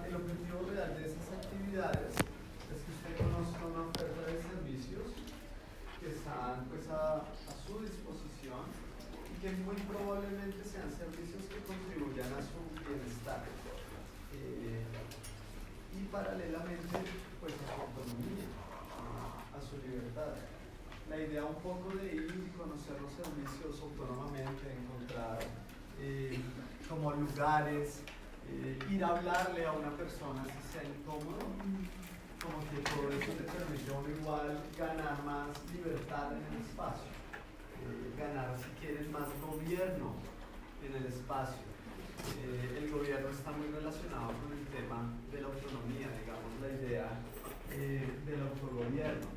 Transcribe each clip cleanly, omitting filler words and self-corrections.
el objetivo real de esas actividades es que usted conozca una oferta de servicios que están pues, a su disposición y que muy probablemente sean servicios que contribuyan a su bienestar y paralelamente pues, a su autonomía, a su libertad. La idea un poco de ir y conocer los servicios autónomamente, encontrar como lugares, ir a hablarle a una persona si sea incómodo, como que todo eso le permite a uno igual ganar más libertad en el espacio, ganar si quieren más gobierno en el espacio. El gobierno está muy relacionado con el tema de la autonomía, digamos, la idea del autogobierno.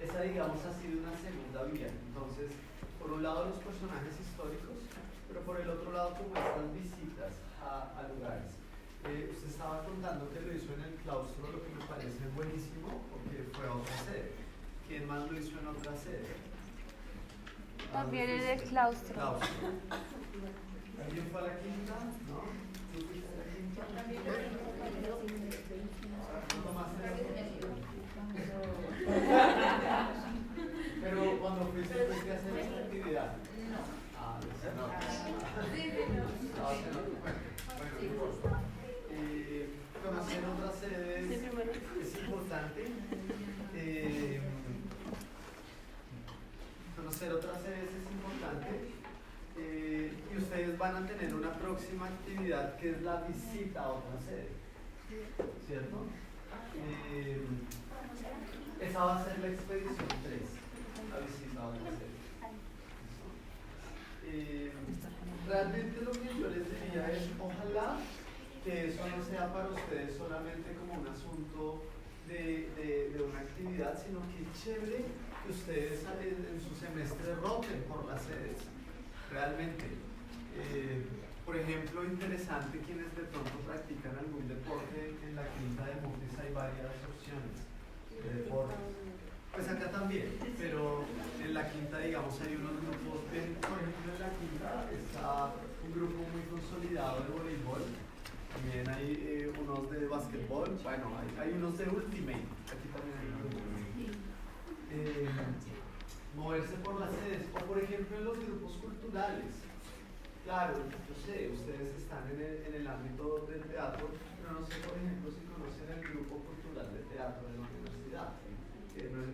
Esa, digamos, ha sido una segunda vía. Entonces, por un lado los personajes históricos, pero por el otro lado como estas visitas a lugares. Usted estaba contando que lo hizo en el claustro, lo que me parece buenísimo, porque fue a otra sede. ¿Quién más lo hizo en otra sede? También en el claustro. ¿Alguien fue a la quinta? ¿No? ¿Tú fuiste a la quinta? ¿No tomaste la Pero cuando fuiste a hacer esta actividad. Ah, no. Conocer otras sedes es importante. Conocer otras sedes es importante. Y ustedes van a tener una próxima actividad que es la visita a otra sede. ¿Cierto? Esa va a ser la expedición 3, la visita a otra sede. Realmente lo que yo les diría es, ojalá que eso no sea para ustedes solamente como un asunto de una actividad, sino que chévere que ustedes en su semestre roten por las sedes, realmente. Por ejemplo, interesante quienes de pronto practican algún deporte, en la quinta de Mutis hay varias opciones de deportes. Pues acá también, pero en la quinta, digamos, hay unos grupos, por ejemplo, en la quinta está un grupo muy consolidado de voleibol, también hay unos de básquetbol, bueno, hay unos de ultimate, aquí también hay unos de moverse por las sedes, o por ejemplo en los grupos culturales. Claro, yo sé, ustedes están en el ámbito del teatro, pero no sé, por ejemplo, si conocen el grupo cultural de teatro de la universidad.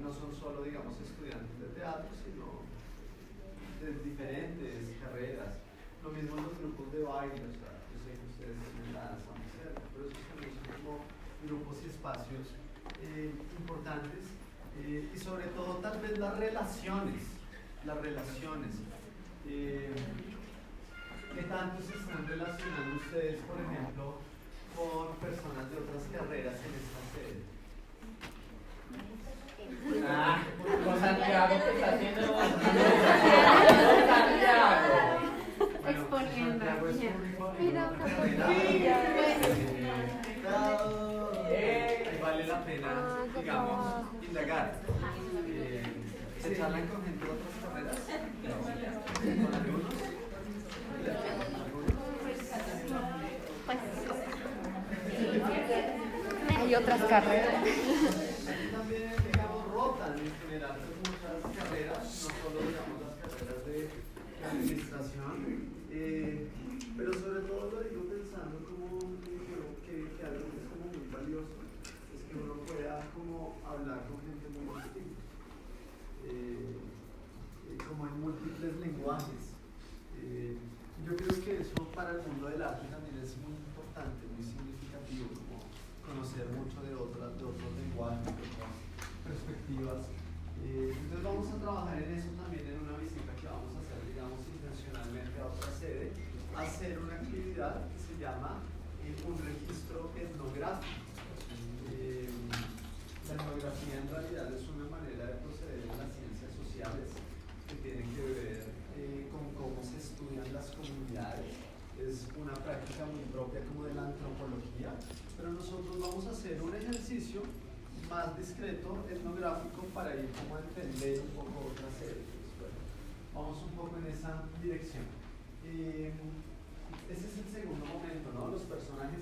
No son solo, digamos, estudiantes de teatro, sino de diferentes carreras. Lo mismo en los grupos de baile, o sea, yo sé que ustedes tienen danza muy cerca, pero esos también son como grupos y espacios importantes. Y sobre todo, tal vez las relaciones. ¿Qué tanto se están relacionando ustedes, por ejemplo, con personas de otras carreras en esta sede? Con Santiago que está haciendo Santiago. Exponiendo. Santiago es público. Mira, una carrera. Ahí vale la pena, digamos, indagar. ¿Se charlan con gente de otras carreras? ¿Con algunos? Pues, hay otras carreras. Aquí también, digamos, rotan en general muchas carreras, no solo, digamos, las carreras de administración, pero sobre todo lo digo pensando como que algo que es como muy valioso, es que uno pueda como hablar con gente muy distinta, como en múltiples lenguajes. Yo creo que eso para el mundo del arte también es muy importante, muy significativo, como conocer mucho de otros lenguajes, de otras perspectivas. Entonces vamos a trabajar en eso también en una visita que vamos a hacer, digamos, intencionalmente a otra sede, hacer una actividad que se llama un registro etnográfico. La etnografía en realidad es una manera de proceder en las ciencias sociales que tienen que ver con cómo se estudian las comunidades. Es una práctica muy propia como de la antropología, pero nosotros vamos a hacer un ejercicio más discreto, etnográfico, para ir como a entender un poco otras series. Bueno, vamos un poco en esa dirección. Ese es el segundo momento, ¿no? Los personajes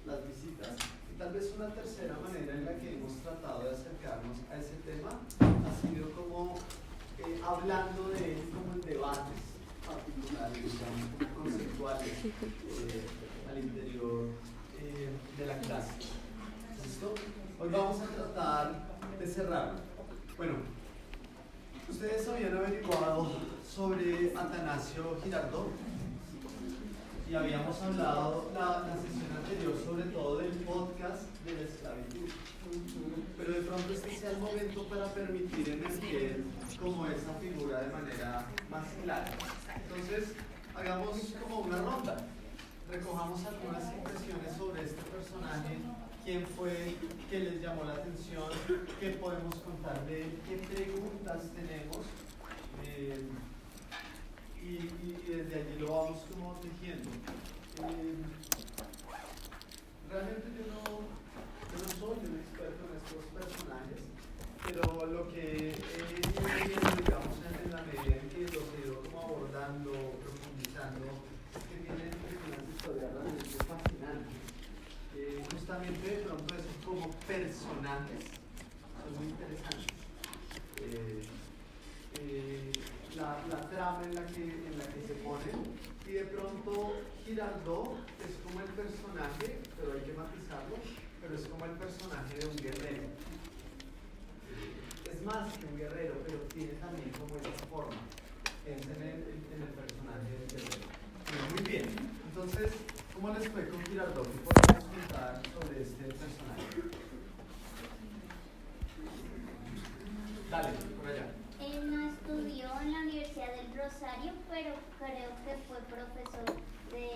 las visitas. Y tal vez una tercera manera en la que hemos tratado de acercarnos a ese tema ha sido como hablando de él como en debates particulares, digamos, conceptuales al interior de la clase. ¿Listo? Hoy vamos a tratar de cerrarlo. Bueno, ustedes habían averiguado sobre Atanasio Girardot y habíamos hablado la sesión anterior sobre todo del podcast de la esclavitud. Pero de pronto este sea el momento para permitir emerger como esa figura de manera más clara. Entonces, hagamos como una ronda. Recojamos algunas impresiones sobre este personaje, quién fue, qué les llamó la atención, qué podemos contar de él, qué preguntas tenemos, y desde allí lo vamos como tejiendo. Realmente yo no soy un experto en estos personajes, pero lo que he ido, digamos, en la medida en que los he ido como abordando, profundizando, es que tienen unas historias realmente fascinantes. Justamente de pronto esos como personajes son muy interesantes. La trama en la que se ponen, y de pronto Girardot es como el personaje, pero hay que matizarlo, pero es como el personaje de un guerrero. Es más que un guerrero, pero tiene también como esa forma. Es en el personaje del guerrero. Muy bien, entonces, ¿cómo les fue con Girardot? ¿Qué podemos contar sobre este personaje? Dale, por allá. Él no estudió en la Universidad del Rosario, pero creo que fue profesor de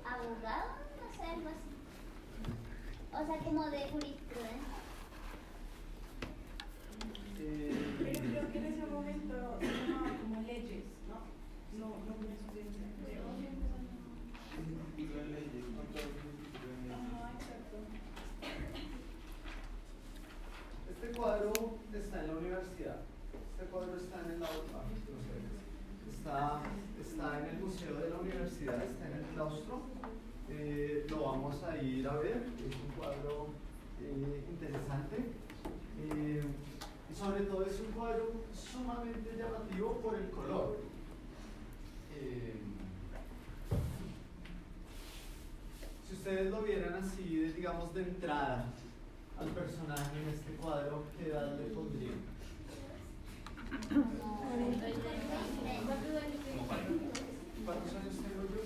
abogado, no sé, algo así. O sea, como de jurisprudencia. Pero creo que en ese momento se llamaba como leyes, ¿no? No jurisprudencia. Ajá, exacto. Este cuadro está en la universidad. Este cuadro está en el laboratorio. Está en el museo de la universidad, está en el claustro. Lo vamos a ir a ver. Es un cuadro interesante. Y sobre todo es un cuadro sumamente llamativo por el color. Si ustedes lo vieran así, digamos, de entrada al personaje en este cuadro, ¿qué edad le pondrían? ¿Cuántos años tengo yo?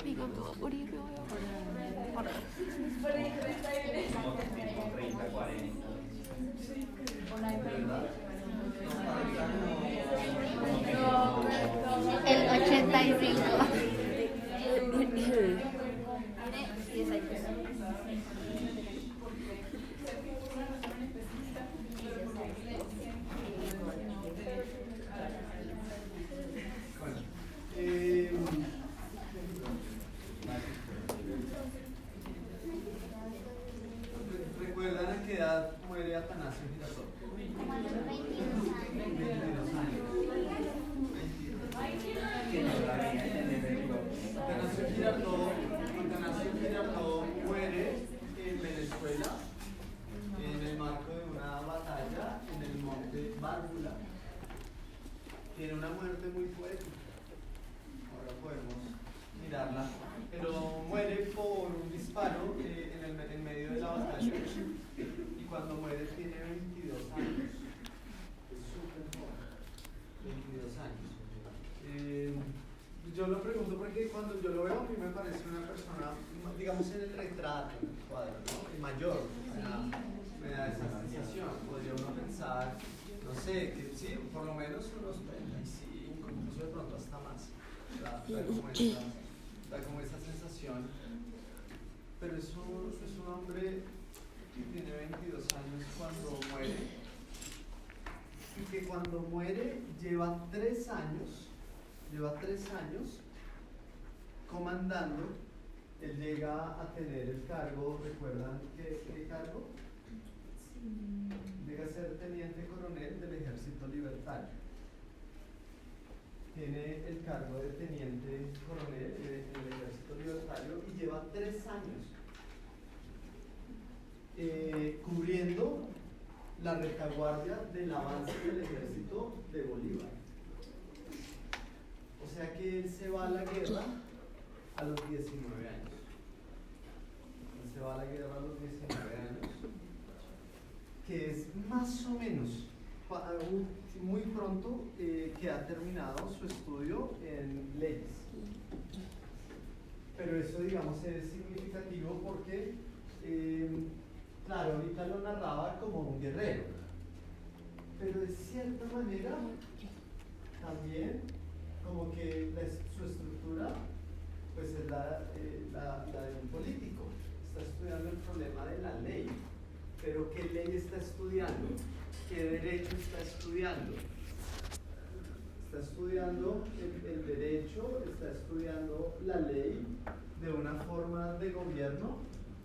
Digo, me voy a morir, me voy a morir. Por ahí 31. Como 30, 40. El 85. ¿Recuerdan a qué edad muere Atanasio Girardot? Como a los 22 años. 22 años. Atanasio Girardot muere en Venezuela en el marco de una batalla en el monte Bárbula. Tiene una muerte muy poética. Ahora podemos mirarla. Pero muere por un disparo en medio de la batalla. Y cuando muere tiene 22 años. Es súper joven. 22 años. Yo lo pregunto porque cuando yo lo veo a mí me parece una persona, digamos en el retrato, en el cuadro, ¿no? El mayor. Me da esa sensación. Podría uno pensar, no sé, que sí, por lo menos unos 35, incluso de pronto hasta más. Da como esa sensación. Pero es un hombre que tiene 22 años cuando muere. Y que cuando muere lleva 3 años comandando. Él llega a tener el cargo, ¿recuerdan qué cargo? Llega a ser teniente coronel del Ejército Libertario. tiene el cargo de teniente coronel en el Ejército Libertario y lleva 3 años cubriendo la retaguardia del avance del ejército de Bolívar. O sea que él se va a la guerra a los 19 años. Él se va a la guerra a los 19 años, que es más o menos muy pronto que ha terminado su estudio en leyes. Pero eso, digamos, es significativo porque, claro, ahorita lo narraba como un guerrero, pero de cierta manera también como que su estructura pues es la de un político. Está estudiando el problema de la ley, pero ¿qué ley está estudiando? ¿Qué derecho está estudiando? Está estudiando el derecho, está estudiando la ley de una forma de gobierno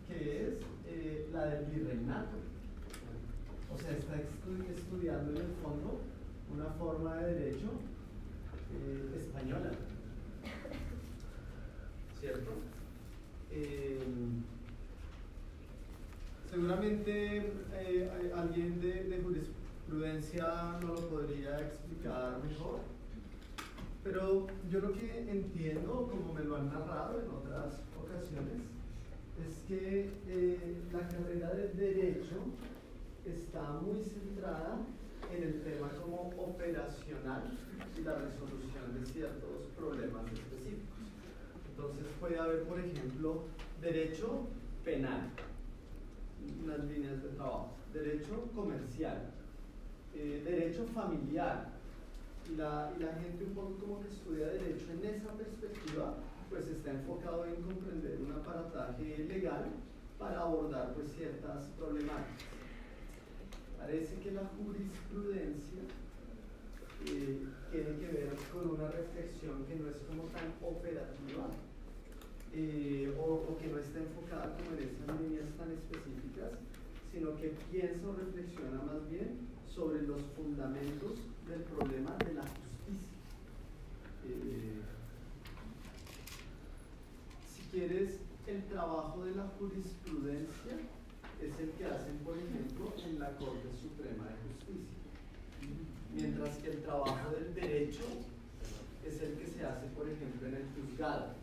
que es la del virreinato. O sea, está estudiando en el fondo una forma de derecho española, ¿cierto? Seguramente alguien de jurisprudencia no lo podría explicar mejor, pero yo lo que entiendo, como me lo han narrado en otras ocasiones, es que la carrera de Derecho está muy centrada en el tema como operacional y la resolución de ciertos problemas específicos. Entonces puede haber, por ejemplo, derecho penal, unas líneas de trabajo, derecho comercial, derecho familiar, y la gente un poco como que estudia derecho en esa perspectiva, pues está enfocado en comprender un aparataje legal para abordar pues ciertas problemáticas. Parece que la jurisprudencia tiene que ver con una reflexión que no es como tan operativa o que no está enfocada como en esas líneas tan específicas, sino que piensa o reflexiona más bien sobre los fundamentos del problema de la justicia. Si quieres, el trabajo de la jurisprudencia es el que hacen, por ejemplo, en la Corte Suprema de Justicia, mientras que el trabajo del derecho es el que se hace, por ejemplo, en el juzgado,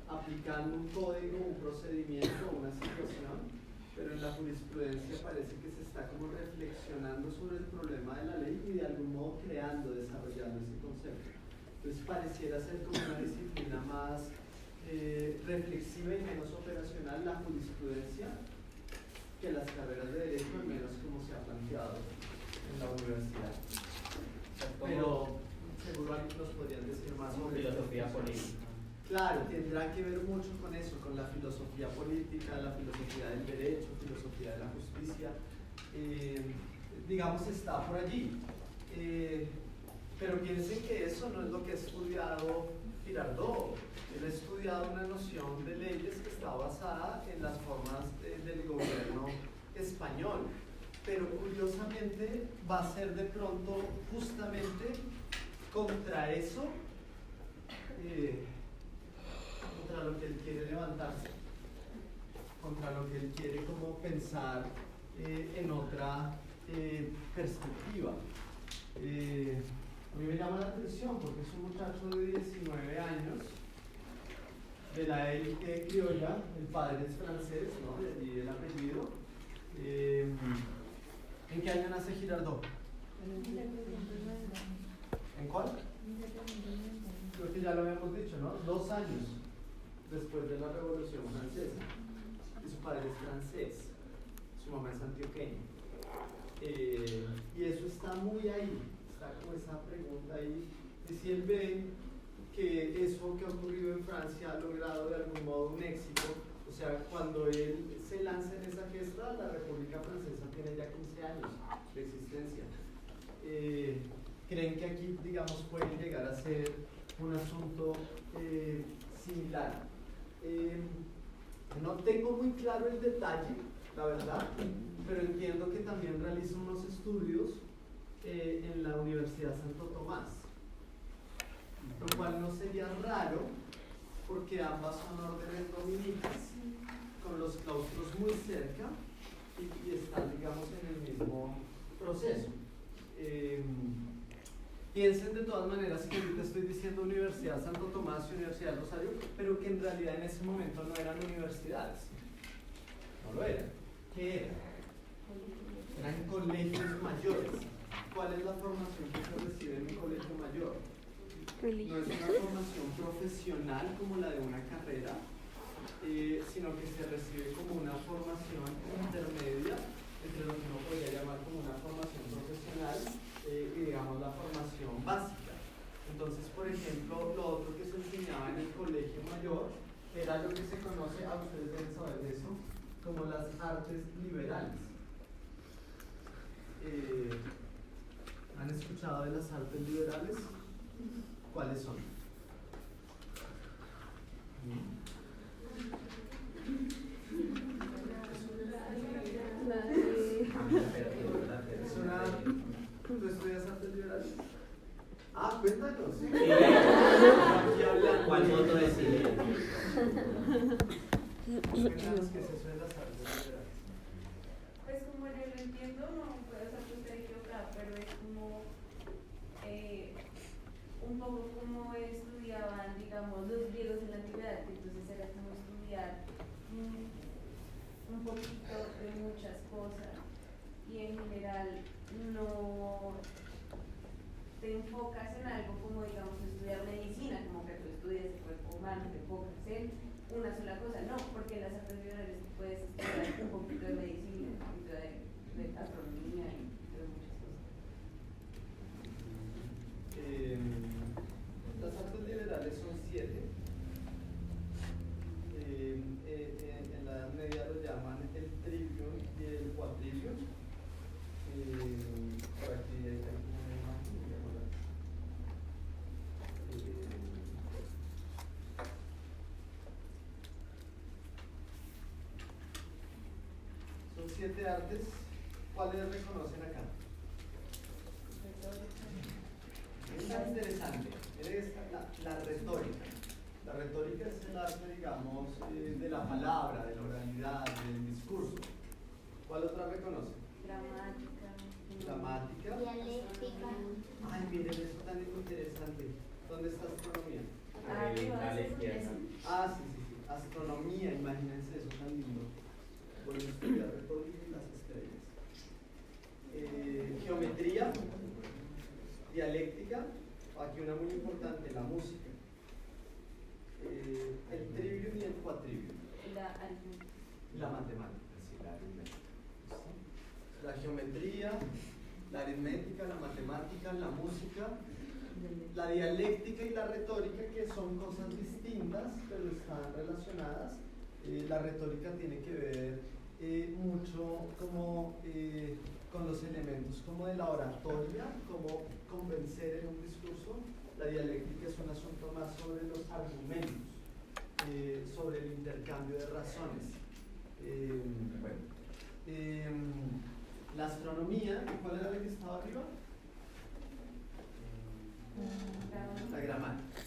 aplicando un código, un procedimiento, una situación, pero en la jurisprudencia parece que se está como reflexionando sobre el problema de la ley y de algún modo creando, desarrollando ese concepto. Entonces pareciera ser como una disciplina más reflexiva y menos operacional la jurisprudencia que las carreras de derecho, al menos como se ha planteado en la universidad. Pero seguro alguien nos podrían decir más sobre filosofía política. Claro, tendrá que ver mucho con eso, con la filosofía política, la filosofía del derecho, filosofía de la justicia. Digamos, está por allí. Pero piensen que eso no es lo que ha estudiado Girardot. Él ha estudiado una noción de leyes que está basada en las formas del gobierno español. Pero curiosamente va a ser de pronto justamente contra eso, contra lo que él quiere levantarse, contra lo que él quiere como pensar en otra perspectiva. A mí me llama la atención porque es un muchacho de 19 años, de la élite criolla, el padre es francés, ¿no? De allí el apellido. ¿En qué año nace Girardot? ¿En cuál? Creo que ya lo habíamos dicho, ¿no? 2 años después de la Revolución Francesa. Y su padre es francés, su mamá es antioqueña. Y eso está muy ahí, está como esa pregunta ahí, de si él ve que eso que ha ocurrido en Francia ha logrado de algún modo un éxito. O sea, cuando él se lanza en esa gesta, la República Francesa tiene ya 15 años de existencia. ¿Creen que aquí, digamos, puede llegar a ser un asunto similar? No tengo muy claro el detalle, la verdad, pero entiendo que también realiza unos estudios en la Universidad Santo Tomás. cual no sería raro porque ambas son órdenes dominicas, con los claustros muy cerca y están, digamos, en el mismo proceso. Piensen de todas maneras que ahorita estoy diciendo Universidad Santo Tomás y Universidad del Rosario, pero que en realidad en ese momento no eran universidades. No lo eran. ¿Qué eran? Eran colegios mayores. ¿Cuál es la formación que se recibe en un colegio mayor? No es una formación profesional como la de una carrera, sino que se recibe como una formación intermedia entre lo que uno podría llamar como una formación profesional y digamos la formación básica. Entonces, por ejemplo, lo otro que se enseñaba en el colegio mayor era lo que se conoce, a ustedes deben saber de eso, como las artes liberales. ¿Han escuchado de las artes liberales? ¿Cuáles son? ¿Tú estudias artes liberales? Ah, cuéntanos. ¿Cuál voto decide? Cuéntanos qué es eso de las artes liberales. Pues como yo lo entiendo, no puedo ser que usted equivocada, pero es como un poco como estudiaban, digamos, los griegos en la antigüedad, entonces era como estudiar un poquito de muchas cosas y en general no te enfocas en algo como, digamos, estudiar medicina, como que tú estudias el cuerpo humano, te enfocas en una sola cosa, no, porque en las artes liberales puedes estudiar un poquito de medicina, un poquito de astronomía y de muchas cosas. Las artes liberales son 7. En la Edad Media lo llaman el trivium y el quadrivium. Por aquí hay una imagen, son 7 artes. ¿Cuáles reconocen acá? Es interesante, es la retórica. La retórica es el arte, digamos, de la palabra, de la oralidad, del discurso. ¿Cuál otra reconoce? Gramática. Dialéctica. Ay, miren, eso tan interesante. ¿Dónde está astronomía? A la izquierda. Ah, sí. Astronomía, imagínense eso tan lindo. Voy a estudiar retórica y las estrellas. Geometría. Dialéctica. Aquí una muy importante, la música. El trivium y el quadrivium. La matemática, sí, la aritmética. ¿Sí? La geometría, la aritmética, la matemática, la música, la dialéctica y la retórica, que son cosas distintas, pero están relacionadas. La retórica tiene que ver mucho como con los elementos como de la oratoria, como convencer en un discurso. La dialéctica es un asunto más sobre los argumentos, sobre el intercambio de razones. La astronomía, ¿cuál era la que estaba arriba? La gramática.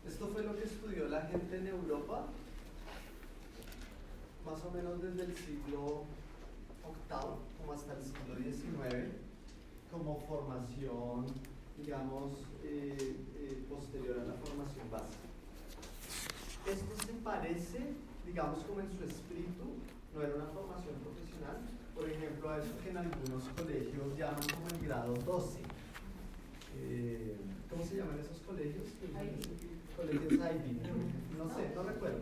Esto fue lo que estudió la gente en Europa, más o menos desde el siglo VIII como hasta el siglo XIX, como formación, digamos, posterior a la formación básica. Esto se parece, digamos, como en su espíritu, no era una formación profesional, por ejemplo, a eso que en algunos colegios llaman como el grado 12. ¿Cómo se llaman esos colegios? Colegios Ivy, no sé, no recuerdo.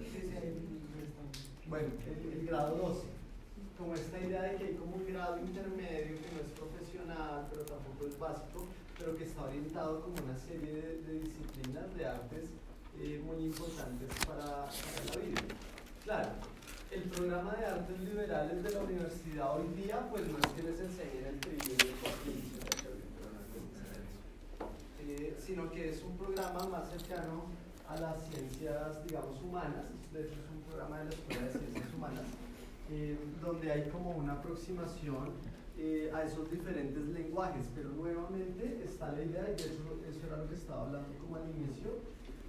Bueno, el grado 12, como esta idea de que hay como un grado intermedio que no es profesional, pero tampoco es básico, pero que está orientado como una serie de disciplinas, de artes muy importantes para la vida. Claro, el programa de artes liberales de la universidad hoy día, pues no es que les enseñen el trivium y el quadrivium, sino que es un programa más cercano a las ciencias, digamos, humanas. De hecho, es un programa de la Escuela de Ciencias Humanas, donde hay como una aproximación a esos diferentes lenguajes, pero nuevamente está la idea, y de hecho eso era lo que estaba hablando como al inicio,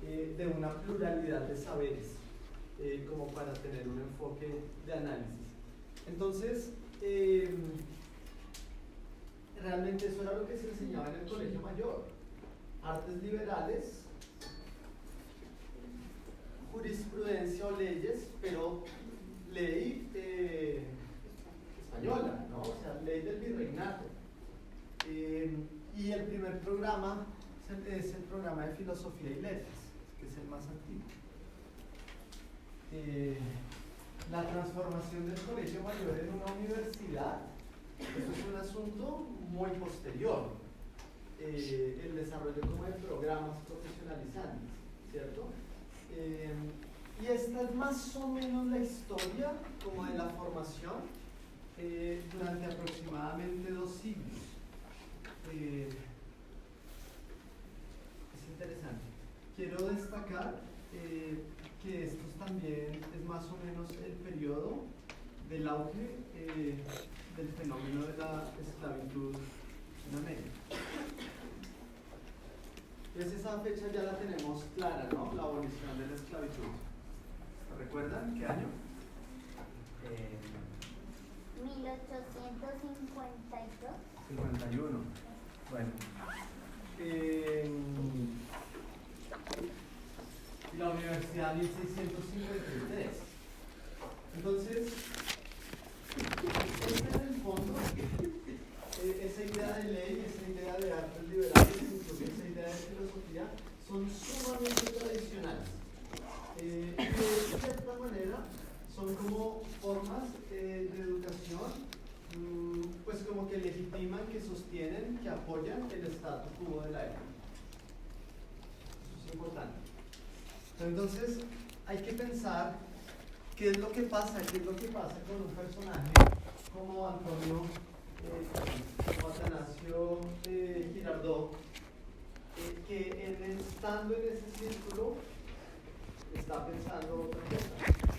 de una pluralidad de saberes, como para tener un enfoque de análisis. Entonces, realmente eso era lo que se enseñaba en el colegio mayor. Artes liberales, jurisprudencia o leyes, pero ley española, ¿no? O sea, ley del virreinato. Y el primer programa es el programa de filosofía y letras, que es el más antiguo. La transformación del colegio mayor en una universidad, eso es un asunto muy posterior. El desarrollo como de programas profesionalizantes, ¿cierto? Y esta es más o menos la historia como de la formación durante aproximadamente 2 siglos. Es interesante. Quiero destacar que esto también es más o menos el periodo del auge del fenómeno de la esclavitud en América. Entonces esa fecha ya la tenemos clara, ¿no? La abolición de la esclavitud. ¿Recuerdan qué año? 1852. 51. Bueno. La universidad 1653. Entonces, en el fondo, esa idea de ley, esa idea de artes liberales, incluso esa idea de filosofía, son sumamente tradicionales. De cierta manera, son como formas de educación, pues como que legitiman, que sostienen, que apoyan el status quo de la época. Eso es importante. Entonces, hay que pensar qué es lo que pasa con un personaje como Antonio, como Atanasio Girardot, que estando en ese círculo está pensando otra cosa.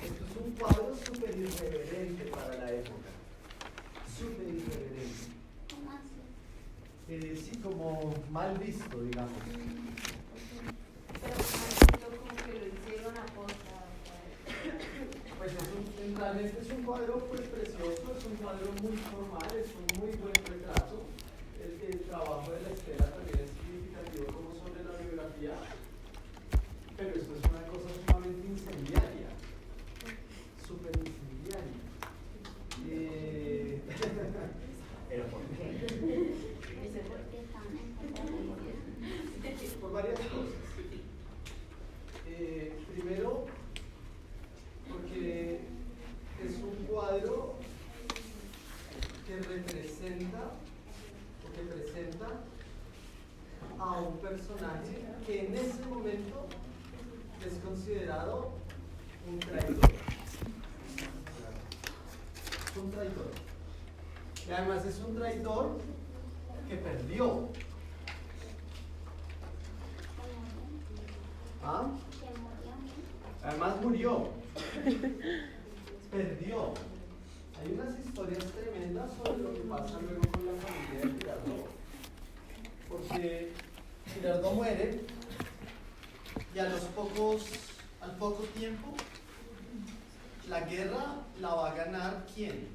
Esto es un cuadro súper irreverente para la época. Súper irreverente. ¿Cómo así? Sí, como mal visto, digamos. Pero como que lo hicieron a posta. Pues realmente es un cuadro pues precioso, es un cuadro muy formal, es un muy buen retrato. El trabajo de la Estela también es significativo como sobre la biografía, pero esto es una cosa sumamente incendiaria, súper incendiaria. ¿Pero por qué? Porque estaban en contra de ellos. Por varias cosas. Primero, porque es un cuadro que representa o que presenta a un personaje que en ese momento es considerado un traidor. Es un traidor. Y además es un traidor que perdió. ¿Ah? Que murió. Además murió. Perdió. Hay unas historias tremendas sobre lo que pasa luego con la familia de Girardot. Porque Girardot muere y al poco tiempo la guerra la va a ganar ¿quién?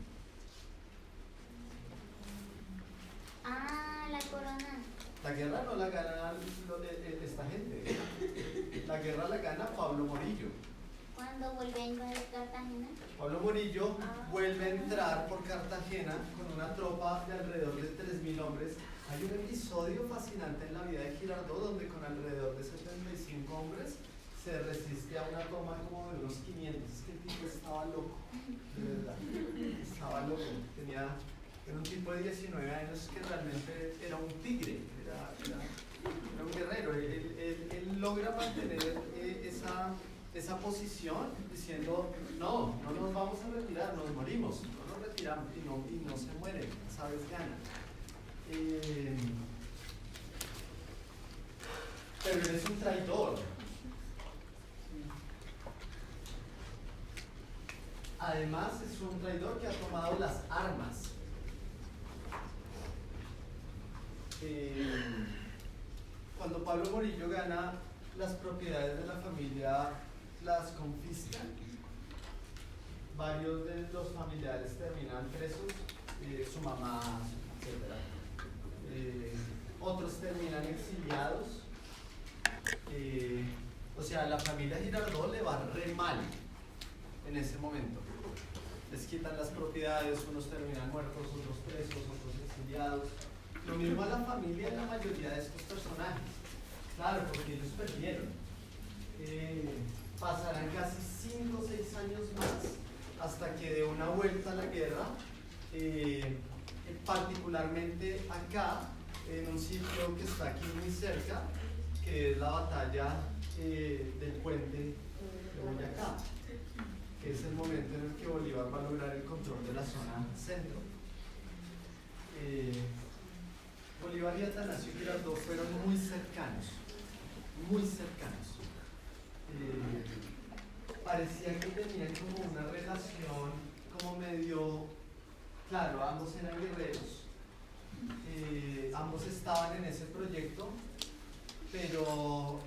Ah, la corona. La guerra no la gana esta gente. La guerra la gana Pablo Morillo. Cuando vuelve a invadir Cartagena. Pablo Morillo vuelve a entrar por Cartagena con una tropa de alrededor de 3.000 hombres. Hay un episodio fascinante en la vida de Girardot donde con alrededor de 75 hombres se resiste a una toma como de unos 500. Es que el tipo estaba loco, de verdad. Estaba loco. Era un tipo de 19 años que realmente era un tigre, era un guerrero. Él logra mantener esa posición diciendo, no nos vamos a retirar, nos morimos, no nos retiramos y no se muere, esa vez gana. Pero él es un traidor. Además es un traidor que ha tomado las armas. Pablo Morillo gana las propiedades de la familia, las confisca. Varios de los familiares terminan presos, su mamá, etc. Otros terminan exiliados. O sea, la familia Girardot le va re mal en ese momento. Les quitan las propiedades, unos terminan muertos, otros presos, otros exiliados. Lo mismo a la familia de la mayoría de estos personajes. Claro, porque ellos perdieron. Pasarán casi 5 o 6 años más hasta que de una vuelta a la guerra, particularmente acá, en un sitio que está aquí muy cerca, que es la batalla del puente de Boyacá, que es el momento en el que Bolívar va a lograr el control de la zona centro. Bolívar y Atanasio Girardot fueron muy cercanos, muy cercanos. Parecía que tenían como una relación como medio, claro, ambos eran guerreros, ambos estaban en ese proyecto, pero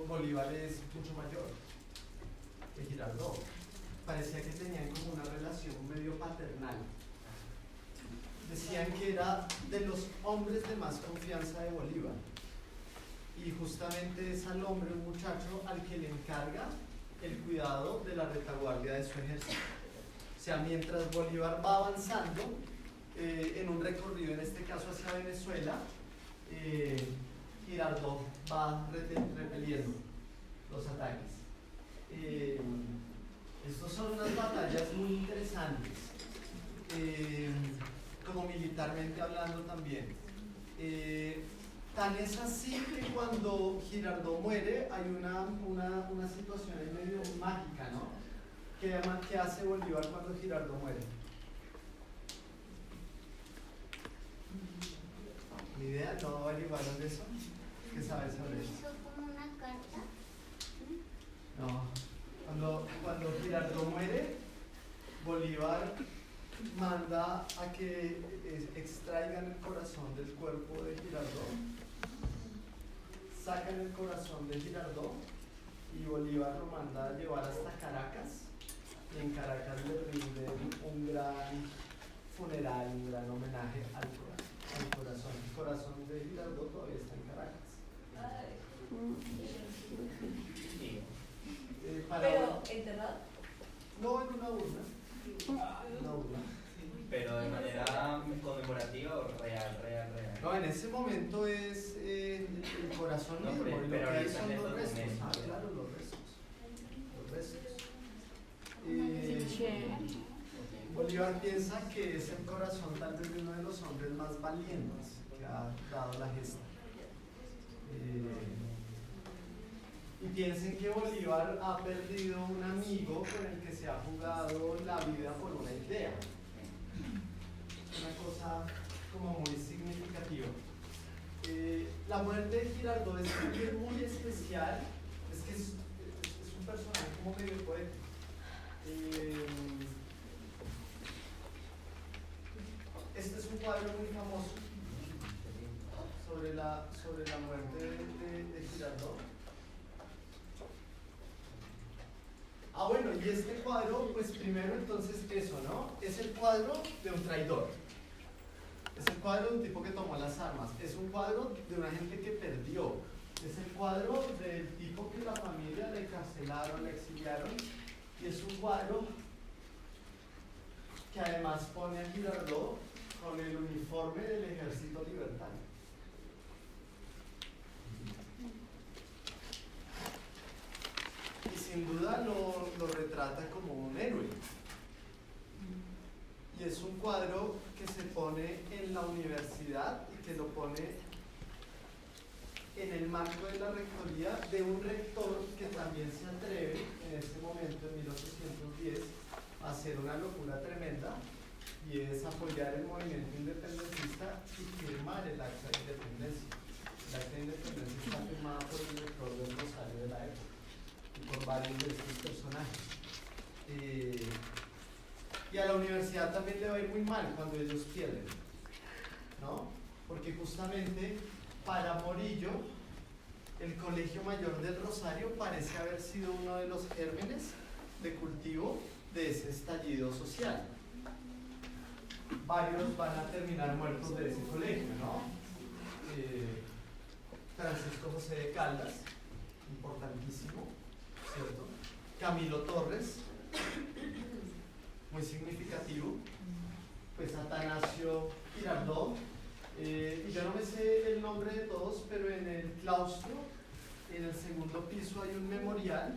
Bolívar es mucho mayor que Girardot. Parecía que tenían como una relación medio paternal. Decían que era de los hombres de más confianza de Bolívar. Y justamente es al hombre, un muchacho, al que le encarga el cuidado de la retaguardia de su ejército. O sea, mientras Bolívar va avanzando en un recorrido, en este caso hacia Venezuela, Girardot va repeliendo los ataques. Estas son unas batallas muy interesantes, como militarmente hablando también. Tan es así que cuando Girardot muere hay una situación ahí medio mágica, ¿no? ¿Qué hace Bolívar cuando Girardot muere? ¿Ni idea? ¿No averiguaron de eso? ¿Qué sabes sobre eso? Hizo como una carta. No. Cuando Girardot muere, Bolívar manda a que extraigan el corazón del cuerpo de Girardot, sacan el corazón de Girardot y Bolívar lo manda a llevar hasta Caracas, y en Caracas le rinde un gran funeral, un gran homenaje al corazón. El corazón de Girardot todavía está en Caracas. ¿Pero enterrado? No, en una urna. Una urna. Pero de manera conmemorativa o real. No, en ese momento es el corazón No, mismo, y lo que pero hay ahorita son en los estos restos. momentos. Claro, los restos. Bolívar piensa que es el corazón tal vez de uno de los hombres más valientes que ha dado la gesta. Y piensen que Bolívar ha perdido un amigo con el que se ha jugado la vida por una idea. Una cosa como muy significativa. La muerte de Girardot es muy especial, es que es un personaje como medio poético. Este es un cuadro muy famoso sobre la muerte de Girardot. Bueno, y este cuadro, pues primero entonces eso, ¿no? Es el cuadro de un traidor. Es el cuadro de un tipo que tomó las armas. Es un cuadro de una gente que perdió. Es el cuadro del tipo que la familia le encarcelaron, le exiliaron. Y es un cuadro que además pone a Girardot con el uniforme del Ejército Libertario. Y sin duda lo retrata como un héroe. Y es un cuadro que se pone en la universidad y que lo pone en el marco de la rectoría de un rector que también se atreve en ese momento, en 1810, a hacer una locura tremenda, y es apoyar el movimiento independentista y firmar el acta de independencia. El acta de independencia está firmada por el rector del Rosario de la época y por varios de estos personajes. Y a la universidad también le va a ir muy mal cuando ellos pierden, ¿no? Porque justamente para Morillo el Colegio Mayor del Rosario parece haber sido uno de los gérmenes de cultivo de ese estallido social. Varios van a terminar muertos de ese colegio, ¿no? Francisco José de Caldas, importantísimo, ¿cierto? Camilo Torres, muy significativo. Pues Atanasio Girardot, y yo no me sé el nombre de todos, pero en el claustro, en el segundo piso, hay un memorial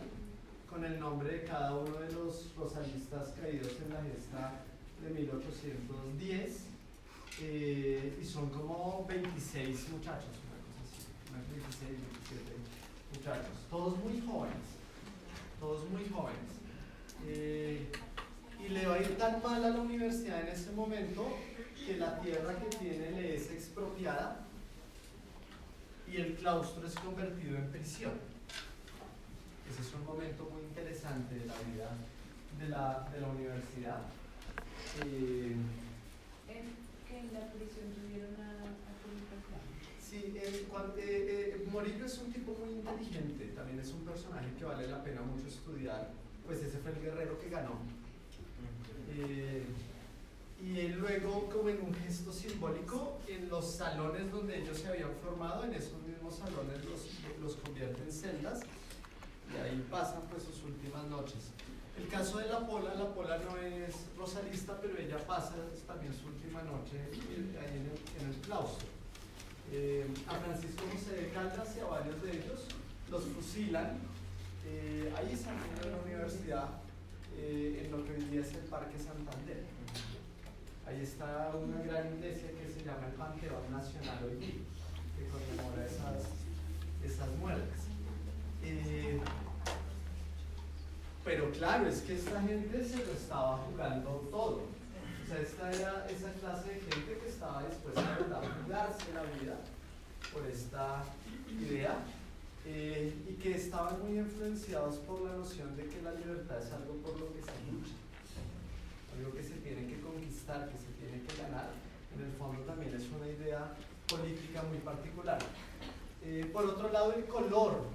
con el nombre de cada uno de los rosalistas caídos en la gesta de 1810, y son como 26 muchachos, una cosa así, unos 26, 27 muchachos, todos muy jóvenes, todos muy jóvenes. Y le va a ir tan mal a la universidad en ese momento que la tierra que tiene le es expropiada y el claustro es convertido en prisión. Ese es un momento muy interesante de la vida de la universidad. Que en la prisión tuvieron a Sí, Morillo es un tipo muy inteligente, también es un personaje que vale la pena mucho estudiar, pues ese fue el guerrero que ganó. Y él luego, como en un gesto simbólico, en los salones donde ellos se habían formado, en esos mismos salones los convierte en celdas y ahí pasan pues sus últimas noches. El caso de la Pola no es rosalista, pero ella pasa también su última noche ahí en el claustro. A Francisco José de Caldas y a varios de ellos los fusilan ahí saliendo de la universidad, en lo que hoy día es el Parque Santander. Ahí está una gran iglesia que se llama el Panteón Nacional hoy día, que conmemora esas muertes. Pero claro, es que esta gente se lo estaba jugando todo. O sea, esta era esa clase de gente que estaba dispuesta a jugarse la vida por esta idea, y que estaban muy influenciados por la noción de que la libertad es algo por lo que se lucha, algo que se tiene que conquistar, que se tiene que ganar. En el fondo también es una idea política muy particular. Por otro lado, el color,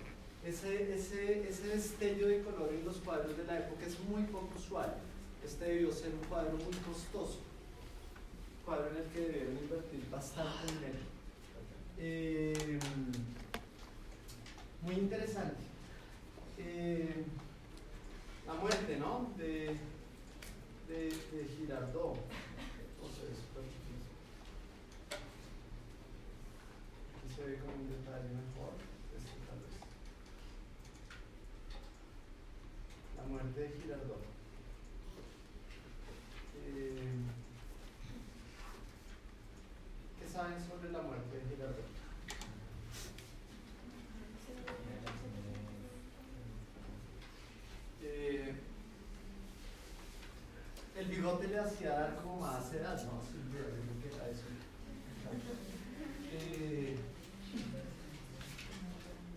ese destello de color en los cuadros de la época es muy poco usual. Este debió ser un cuadro muy costoso, un cuadro en el que debieron invertir bastante dinero. Muy interesante. La muerte, ¿no? de Girardot. Entonces, aquí se ve como un detalle mejor. Tal vez. La muerte de Girardot. ¿Qué saben sobre la muerte de Girardot? El bigote le hacía dar como más edad, ¿no? Sí, yo creo que era eso.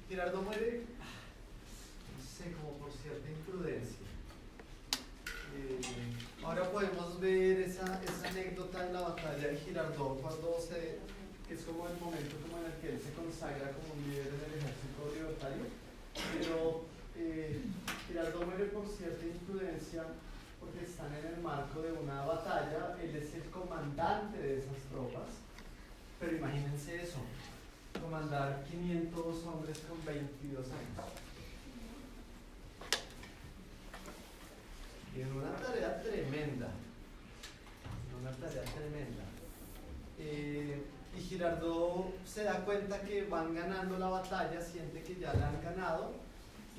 Girardot muere, no sé, como por cierta imprudencia. Ahora podemos ver esa anécdota de la batalla de Girardot que es como el momento como en el que él se consagra como un líder en el ejército libertario, pero Girardot muere por cierta imprudencia porque están en el marco de una batalla. Él es el comandante de esas tropas, pero imagínense eso, comandar 500 hombres con 22 años. Y en una tarea tremenda, y Girardot se da cuenta que van ganando la batalla, siente que ya la han ganado,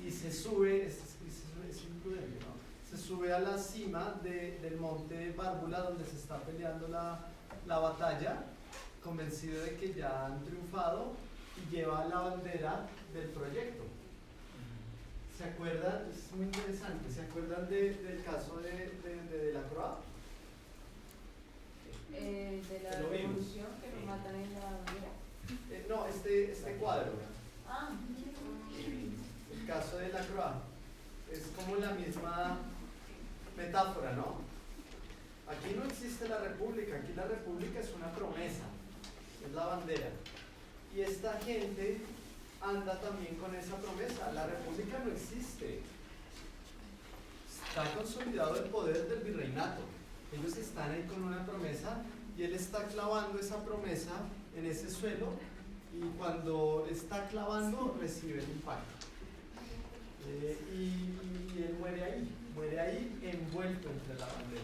y se sube, es imprudente, ¿no? Se sube a la cima del monte Bárbula, donde se está peleando la batalla, convencido de que ya han triunfado, y lleva la bandera del proyecto. ¿Se acuerdan? Es muy interesante. ¿Se acuerdan del caso de Delacroix? De la revolución que lo matan en la bandera. No, este cuadro. El El caso de Delacroix es como la misma metáfora, ¿no? Aquí no existe la república, aquí la república es una promesa, es la bandera. Y esta gente anda también con esa promesa. La república no existe. Está consolidado el poder del virreinato. Ellos están ahí con una promesa y él está clavando esa promesa en ese suelo y cuando está clavando recibe el impacto. Y él muere ahí envuelto entre la bandera.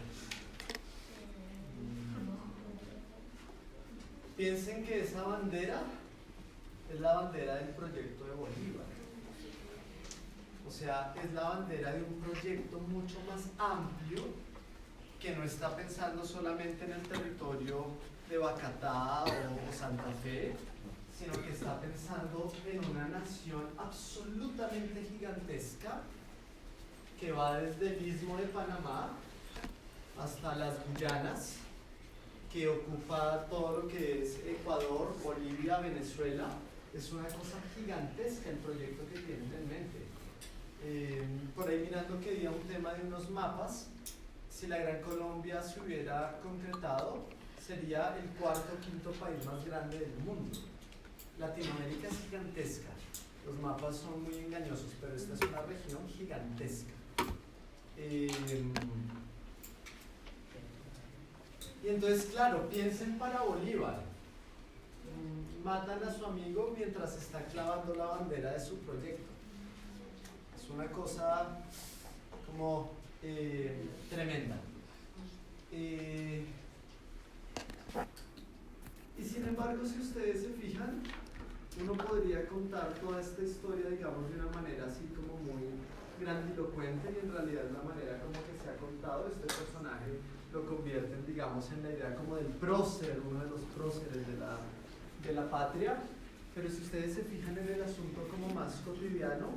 Piensen que esa bandera es la bandera del proyecto de Bolívar. O sea, es la bandera de un proyecto mucho más amplio que no está pensando solamente en el territorio de Bacatá o Santa Fe, sino que está pensando en una nación absolutamente gigantesca que va desde el Istmo de Panamá hasta las Guyanas, que ocupa todo lo que es Ecuador, Bolivia, Venezuela. Es una cosa gigantesca el proyecto que tienen en mente. Por ahí mirando que había un tema de unos mapas, si la Gran Colombia se hubiera concretado, sería el cuarto o quinto país más grande del mundo. Latinoamérica es gigantesca, los mapas son muy engañosos, pero esta es una región gigantesca. Y entonces, claro, piensen para Bolívar. Matan a su amigo mientras está clavando la bandera de su proyecto. Es una cosa como tremenda. Y sin embargo, si ustedes se fijan, uno podría contar toda esta historia, digamos, de una manera así como muy grandilocuente, y en realidad la manera como que se ha contado este personaje lo convierten, digamos, en la idea como del prócer, uno de los próceres de la patria. Pero si ustedes se fijan en el asunto como más cotidiano,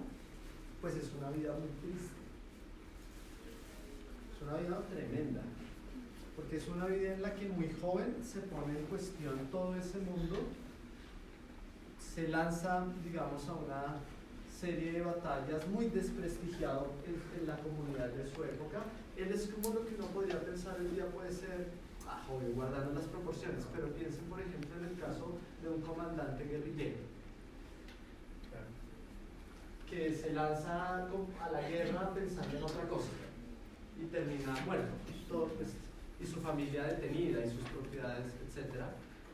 pues es una vida muy triste. Es una vida tremenda, porque es una vida en la que muy joven se pone en cuestión todo ese mundo, se lanza, digamos, a una serie de batallas, muy desprestigiado en la comunidad de su época. Él es como lo que uno podría pensar hoy día puede ser, joven, guardando las proporciones, pero piensen, por ejemplo, en el caso de un comandante guerrillero que se lanza a la guerra pensando en otra cosa y termina muerto, y su familia detenida y sus propiedades, etc.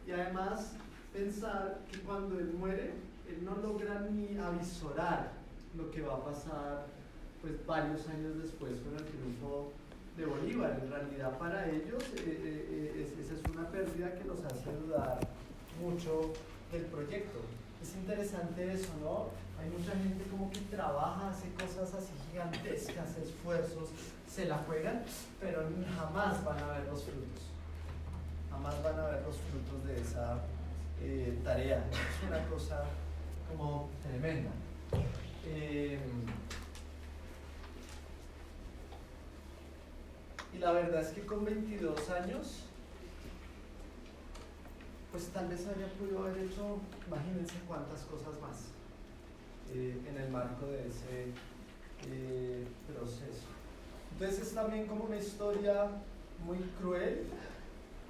Y además pensar que cuando él muere, él no logra ni avisorar lo que va a pasar pues varios años después con el triunfo de Bolívar. En realidad para ellos esa es una pérdida que los hace dudar mucho del proyecto. Es interesante eso, ¿no? Hay mucha gente como que trabaja, hace cosas así gigantescas, esfuerzos, se la juegan, pero jamás van a ver los frutos. Jamás van a ver los frutos de esa tarea. Es una cosa como tremenda. Y la verdad es que con 22 años, pues tal vez haya podido haber hecho, imagínense cuántas cosas más en el marco de ese proceso. Entonces es también como una historia muy cruel,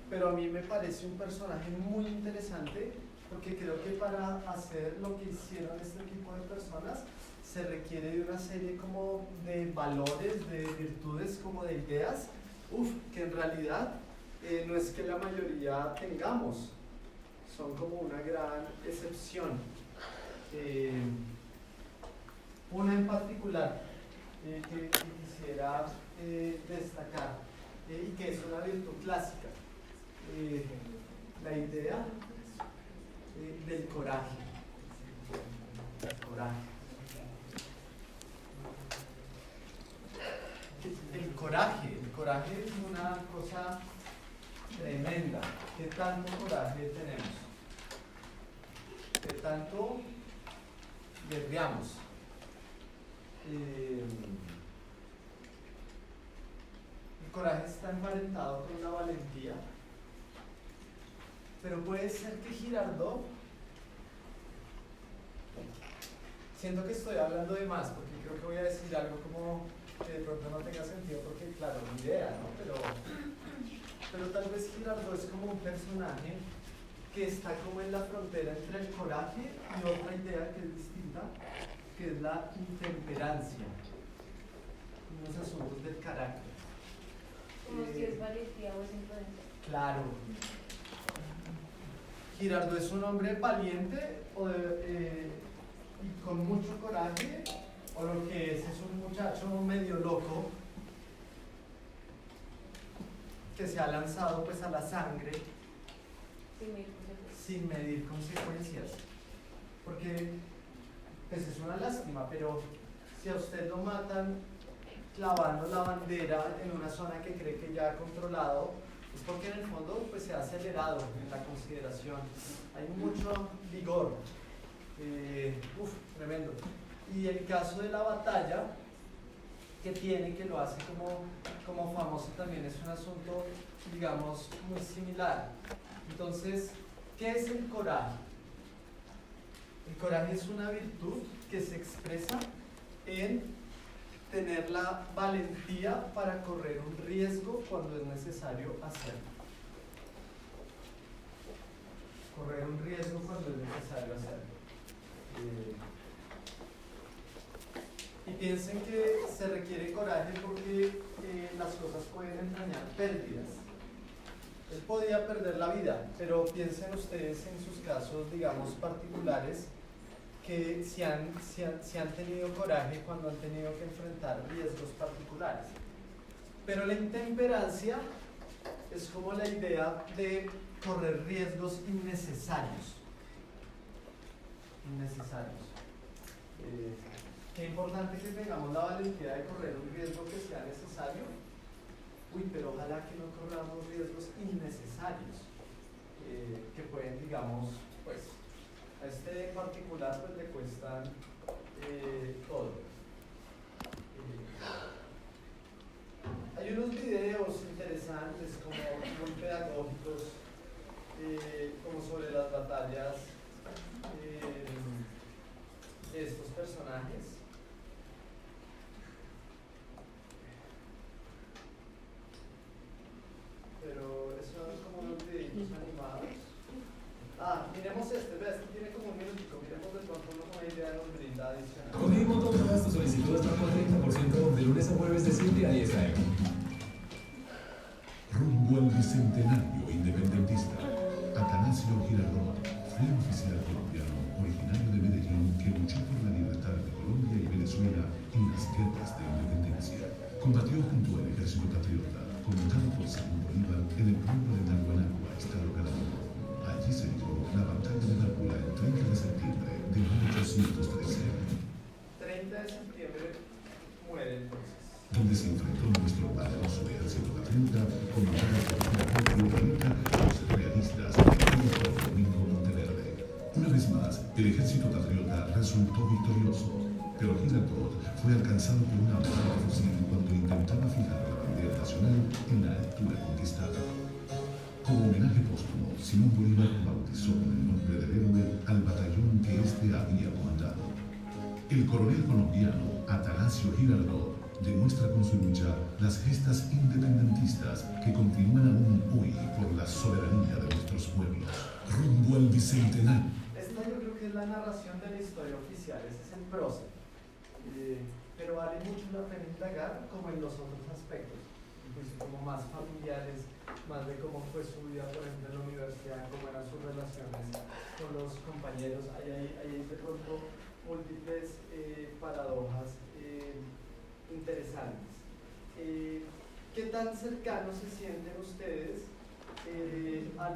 pero a mí me parece un personaje muy interesante, porque creo que para hacer lo que hicieron este tipo de personas se requiere de una serie como de valores, de virtudes, como de ideas, que en realidad no es que la mayoría tengamos, son como una gran excepción. Una en particular que quisiera destacar, y que es una virtud clásica, la idea del coraje. El coraje es una cosa tremenda. ¿Qué tanto coraje tenemos? ¿Qué tanto guerreamos? El coraje está emparentado con la valentía, pero puede ser que Girardot, siento que estoy hablando de más, porque creo que voy a decir algo como que de pronto no tenga sentido, porque claro, ni idea, ¿no? Pero tal vez Girardot es como un personaje que está como en la frontera entre el coraje y otra idea que es distinta, que es la intemperancia, unos asuntos del carácter. Como si es valentía o es imprudencia. Claro. Girardot es un hombre valiente y con mucho coraje, o lo que es un muchacho medio loco que se ha lanzado pues a la sangre sin medir consecuencias. Porque pues es una lástima, pero si a usted lo matan clavando la bandera en una zona que cree que ya ha controlado, es porque en el fondo pues se ha acelerado en la consideración. Hay mucho vigor. Tremendo. Y el caso de la batalla que tiene, que lo hace como famoso también, es un asunto, digamos, muy similar. Entonces, ¿qué es el coraje? El coraje es una virtud que se expresa en tener la valentía para correr un riesgo cuando es necesario hacerlo. Correr un riesgo cuando es necesario hacerlo. Y piensen que se requiere coraje porque las cosas pueden entrañar pérdidas. Él podía perder la vida, pero piensen ustedes en sus casos, digamos, particulares, que si han tenido coraje cuando han tenido que enfrentar riesgos particulares. Pero la intemperancia es como la idea de correr riesgos innecesarios. Qué importante que tengamos la valentía de correr un riesgo que sea necesario. Pero ojalá que no corramos riesgos innecesarios que pueden, digamos, pues a este en particular pues le cuestan todo. Hay unos videos interesantes como muy pedagógicos como sobre las batallas de estos personajes. Pero eso es como unos videitos animados. Miremos este tiene como un minutico, miremos de pronto una idea de nos brinda adicional. Con Edimoto todas tus solicitudes están por 30% de lunes a jueves de 7 a 10 a.m. Rumbo al bicentenario independentista, Atanasio Girardot fue un oficial colombiano originario de Medellín que luchó por la libertad de Colombia y Venezuela en las guerras de independencia. Combatió junto al ejército patriota, comandado por Simón Bolívar en el pueblo de Naguanagua, estado Carabobo. Allí se libró la batalla de Nápoles el 30 de septiembre de 1813. 30 de septiembre muere entonces. Donde se enfrentó nuestro valeroso ejército patriota, comandado por Julio Bonita, los realistas y por Domingo Monteverde. Una vez más, el ejército patriota resultó victorioso, pero Girardot fue alcanzado por una bala de fusil cuando intentaba fijar la bandera nacional en la altura conquistada. Como homenaje póstumo, Simón Bolívar bautizó con el nombre del héroe al batallón que éste había comandado. El coronel colombiano Atanasio Girardot demuestra con su lucha las gestas independentistas que continúan aún hoy por la soberanía de nuestros pueblos. Rumbo al bicentenario. Esta yo creo que es la narración de la historia oficial, ese es el prosa. Pero vale mucho la pena indagar como en los otros aspectos, pues como más familiares, más de cómo fue su vida, por ejemplo, en la universidad, cómo eran sus relaciones con los compañeros. Hay de pronto múltiples paradojas interesantes. ¿Qué tan cercanos se sienten ustedes a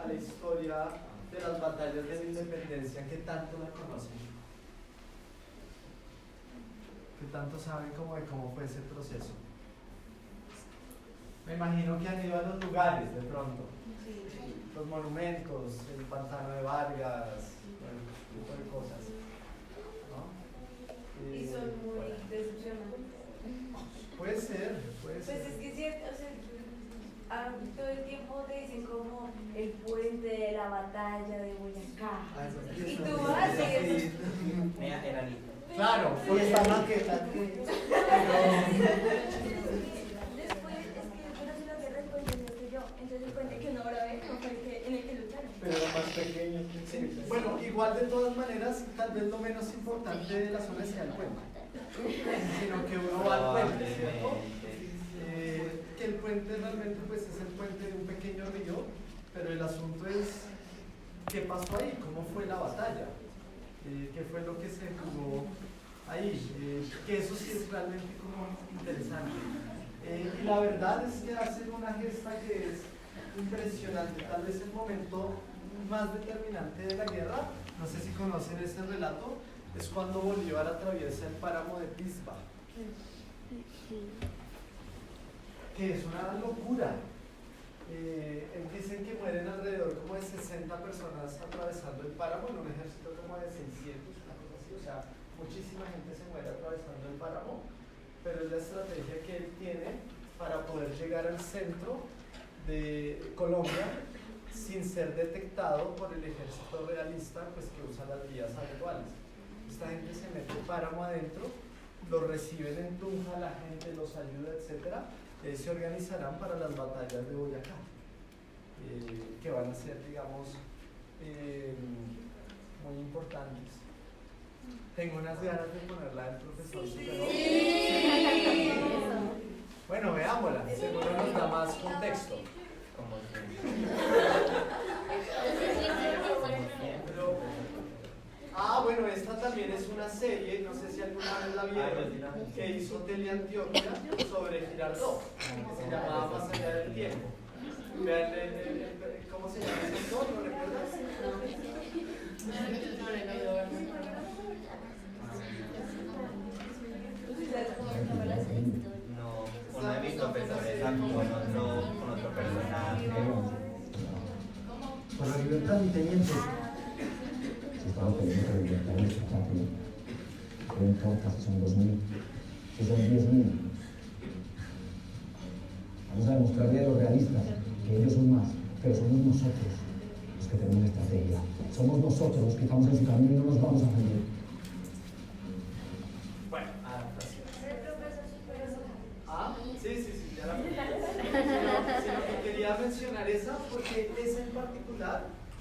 la historia de las batallas de la independencia? ¿Qué tanto la conocen? ¿Qué tanto saben de cómo fue ese proceso? Me imagino que han ido a los lugares de pronto, los monumentos, el pantano de Vargas, ese tipo de cosas, ¿no? Y son muy decepcionantes. Puede ser. Pues es que es cierto, o sea, todo el tiempo te dicen como el puente de la batalla de Boyacá. Y tú vas y eso. Mira, era lindo. Claro, por esta maqueta. Después, es que después de la guerra, después de yo, entonces el puente que uno grabé no fue el en el que Bueno, igual de todas maneras, tal vez lo menos importante de la zona sea el puente, sino que uno va al puente, ¿cierto? Que el puente realmente pues es el puente de un pequeño río, pero el asunto es qué pasó ahí, cómo fue la batalla, qué fue lo que se jugó ahí, que eso sí es realmente como interesante. Y la verdad es que hacen una gesta que es impresionante, tal vez el momento más determinante de la guerra, no sé si conocen ese relato, es cuando Bolívar atraviesa el páramo de Pisba, que es una locura. Dicen que mueren alrededor como de 60 personas atravesando el páramo en un ejército como de 600, una cosa así, o sea, muchísima gente se muere atravesando el páramo, pero es la estrategia que él tiene para poder llegar al centro de Colombia sin ser detectado por el ejército realista, pues que usa las vías habituales. Esta gente se mete páramo adentro, los reciben en Tunja, la gente los ayuda, etc. Se organizarán para las batallas de Boyacá, que van a ser, digamos, muy importantes. Tengo unas ganas de ponerla del profesor. Sí. Bueno, veámosla, seguro nos da más contexto. Bueno, esta también es una serie, no sé si alguna vez la vieron, que hizo Teleantioquia sobre Girardot, que se llamaba Más allá del tiempo. Vean, ¿cómo se llama ese actor? ¿Lo recuerdas? No, no he visto sobre esa con otro personaje. Por la libertad, mi teniente. Si estamos peleando por la libertad de nuestra patria, no importa si son 2.000, si son 10.000. Vamos a demostrarle a los realistas que ellos son más, pero somos nosotros los que tenemos una estrategia. Somos nosotros los que estamos en su camino y no nos vamos a rendir. Bueno, adaptación. Sí, ya la sino que quería mencionar esa porque esa en particular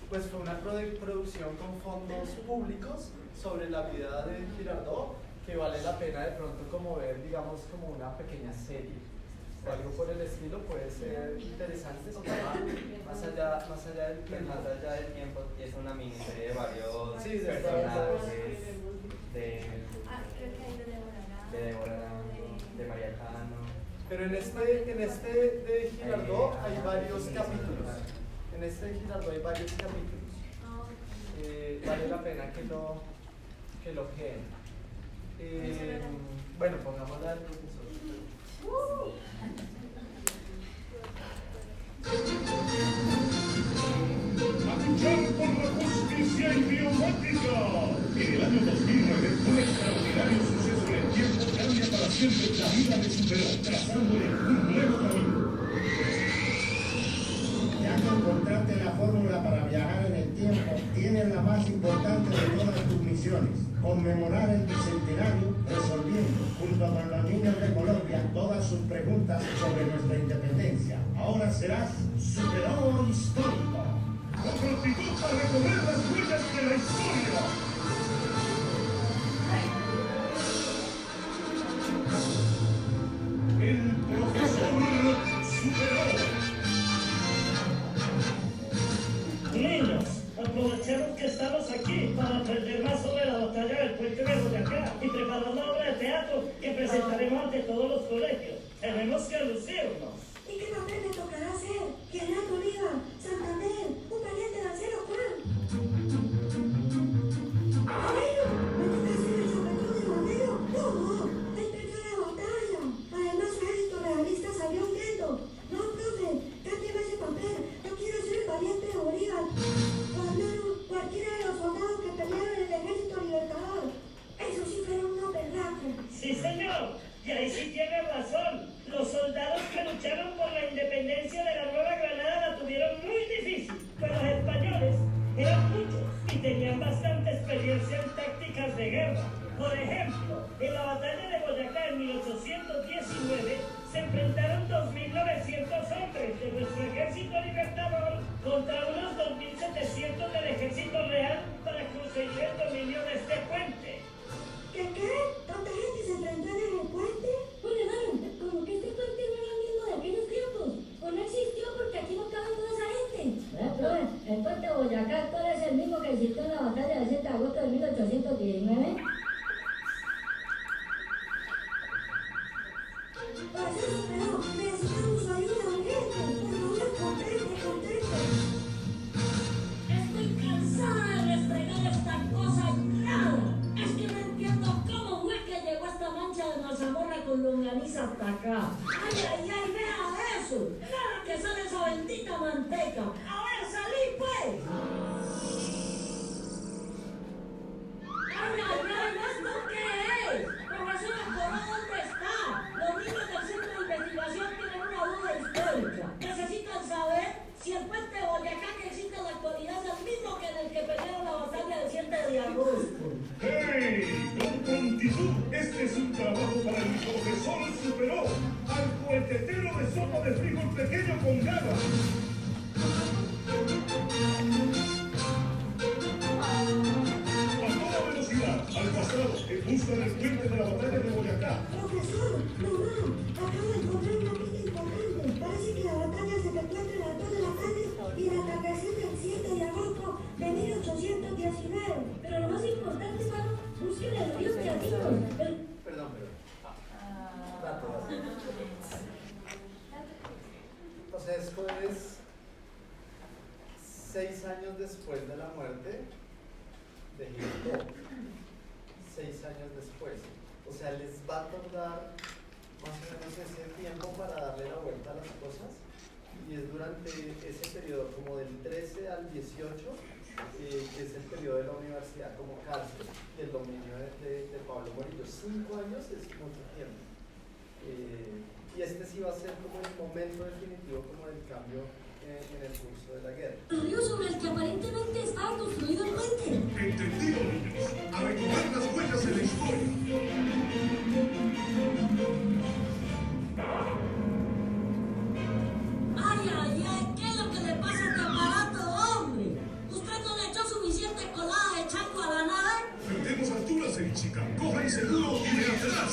pues fue una producción con fondos públicos sobre la vida de Girardot que vale la pena de pronto como ver, digamos, como una pequeña serie o algo por el estilo, puede ser interesante, más allá del tiempo. Es una miniserie de varios personajes de Deborah, de María Cano. Pero en este de Girardot hay varios capítulos. En este de Girardot hay varios capítulos. Vale la pena que lo queden. Bueno, pongámosla al profesor. ¡A luchar por la justicia idiomática! En el año 2009, un extraordinario suceso en el tiempo cambia para siempre la vida de Superó, trazándole un nuevo camino. Ya que encontraste la fórmula para viajar en el tiempo, tienes la más importante de todas tus misiones: conmemorar el bicentenario resolviendo, junto con los niños de Colombia, todas sus preguntas sobre nuestra independencia. Ahora serás Superó histórico. Con prontitud para recorrer las huellas de la historia. El profesor Superó. Niños, aprovechemos que estamos aquí para aprender más sobre la batalla del puente de Boyacá y preparar una obra de teatro que presentaremos ante todos los colegios. Tenemos que lucirnos. ¿Y qué papel me tocará hacer? Girardot Bolívar, Santander, un valiente lancero Juan. ¿Monero? ¿Me toca hacer el zapato de Monero? No, él perdió la batalla. Además, su ejército realista salió huyendo. No, profe, cámbiame ese papel. Yo quiero ser el valiente de Bolívar. O al menos cualquiera de los soldados que pelearon en el ejército libertador. Eso sí fue un operaje. Sí, señor. Y ahí sí tiene razón. Los soldados que lucharon por la independencia de la Nueva Granada la tuvieron muy difícil, pero los españoles eran muchos y tenían bastante experiencia en tácticas de guerra. Por ejemplo, en la batalla de Boyacá en 1819 se enfrentaron 2.900 hombres de nuestro ejército libertador contra unos 2.700 del ejército real para participó en la batalla del 7 de agosto de 1819? Parcero, pero necesitamos su ayuda urgente. Por favor, conteste. Estoy cansada de restregar esta cosa rara. Es que no entiendo cómo fue que llegó esta mancha de mazamorra con longaniza hasta acá. Ay, vea eso. Claro que sale esa bendita manteca. A ver, salí pues. ¿Esto qué es? Profesor Escobar, ¿dónde está? Los niños del centro de investigación tienen una duda histórica. Necesitan saber si el puente de Boyacá que existe en la actualidad es el mismo que en el que pelearon la batalla del 7 de agosto. ¡Hey! Con prontitud, este es un trabajo para el profesor Superó, al cohetetero de sopa de frijol pequeño con gaba. Al pasado, en busca del puente de la batalla de Boyacá. Profesor, mamá, acabo de encontrar una pista importante. Parece que la batalla se efectuó entre las 2 de la tarde y la atacazón del 7 de agosto de 1819. Pero lo más importante, mamá, busquen el río Teatinos. Perdón. O sea, esto es 6 años después de la muerte de Hitler. 6 años después. O sea, les va a tardar más o menos ese tiempo para darle la vuelta a las cosas. Y es durante ese periodo, como del 13 al 18, que es el periodo de la universidad como cárcel, y el dominio de Pablo Morillo. 5 años es mucho tiempo. Y este sí va a ser como el momento definitivo como del cambio en el curso de la guerra. El río sobre el que aparentemente estaba construido el puente. Entendido, niños. A recoger las huellas de la historia. Ay, ¿qué es lo que le pasa a este aparato, hombre? ¿Usted no le echó suficiente colada de chango a la nave? Perdemos alturas, chica. Coja el seguro y de atrás.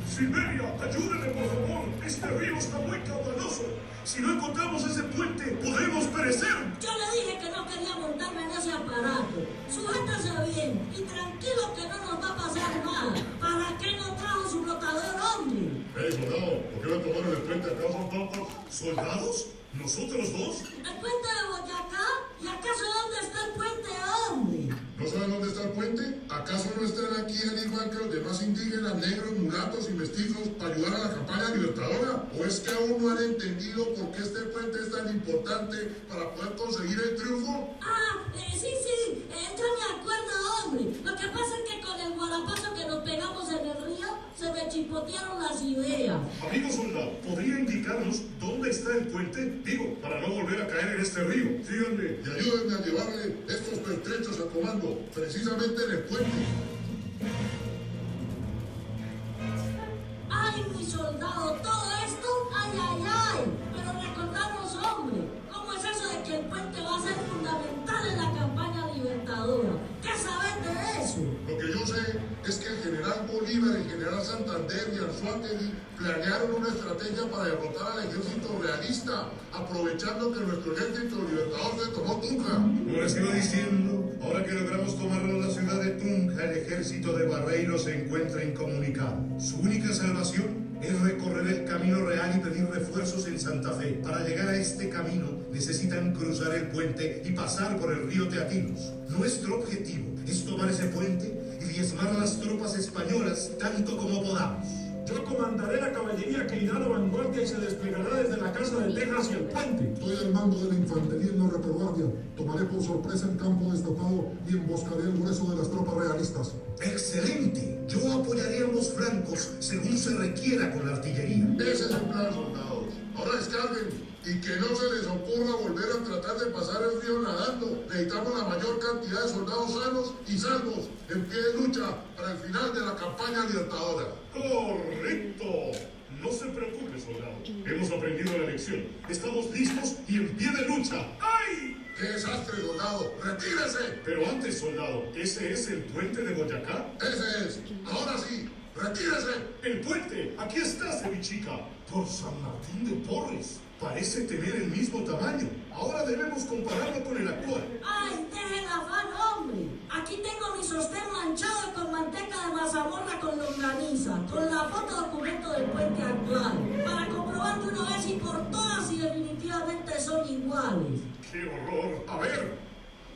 Silveria, ayúdenme por favor. Este río está muy caudaloso. Si no encontramos ese puente, podremos perecer. Yo le dije que no quería montarme en ese aparato. Sujétese bien y tranquilo que no nos va a pasar nada. ¿Para qué no trajo su flotador, hombre? Soldado, ¿por qué no tomaron el puente acá, son papas? ¿Soldados? ¿Nosotros dos? ¿El puente de Boyacá? ¿Y acaso dónde está el puente, hombre? ¿No saben dónde está el puente? ¿Acaso no están aquí al igual que los demás indígenas, negros, mulatos y mestizos para ayudar a la campaña libertadora? ¿O es que aún no han entendido por qué este puente es tan importante para poder conseguir el triunfo? Sí, yo me acuerdo, hombre. Lo que pasa es que con el guarapazo que nos pegamos en el río, se me chispotearon las ideas. Amigo soldado, ¿podría indicarnos dónde está el puente? Digo, para no volver a caer en este río. Síganme y ayúdenme a llevarle estos pertrechos a comando, precisamente en el puente. ¡Ay, mi soldado! ¿Todo esto? ¡Ay! Pero recordamos, hombre, ¿cómo es eso de que el puente va a ser fundamental en la campaña libertadora? ¿Qué sabes de eso? Lo que yo sé es que el general Bolívar, el general Santander y Anzoátegui planearon una estrategia para derrotar al ejército realista, aprovechando que nuestro ejército libertador se tomó Tunja. Como les iba diciendo, ahora que logramos tomar la ciudad de Tunja, el ejército de Barreiro se encuentra incomunicado. Su única salvación es recorrer el camino real y pedir refuerzos en Santa Fe. Para llegar a este camino necesitan cruzar el puente y pasar por el río Teatinos. Nuestro objetivo es tomar ese puente y diezmar a las tropas españolas tanto como podamos. Yo comandaré la caballería que irá a la vanguardia y se desplegará desde la casa de Teja hacia el puente. Estoy al mando de la infantería en la retaguardia. Tomaré por sorpresa el campo destapado y emboscaré el grueso de las tropas realistas. ¡Excelente! Yo apoyaré a ambos flancos según se requiera con la artillería. Ese es el plan, soldados. Ahora descarguen y que no se les ocurra volver a tratar de pasar el río nadando. Necesitamos la mayor cantidad de soldados sanos y salvos en pie de lucha para el final de la campaña libertadora. ¡Correcto! No se preocupe, soldado. Hemos aprendido la lección. Estamos listos y en pie de lucha. ¡Ay! ¡Qué desastre, soldado! ¡Retírese! Pero antes, soldado, ¿ese es el puente de Boyacá? ¡Ese es! ¡Ahora sí! ¡Retírese! ¡El puente! ¡Aquí está, Cevichica! ¡Por San Martín de Porres! Parece tener el mismo tamaño. Ahora debemos compararlo con el actual. ¡Ay, deje el afán, hombre! Aquí tengo mi sostén manchado con manteca de mazamorra con longaniza, con la foto documento del puente actual, para comprobar de una vez y por todas si definitivamente son iguales. ¡Qué horror! A ver,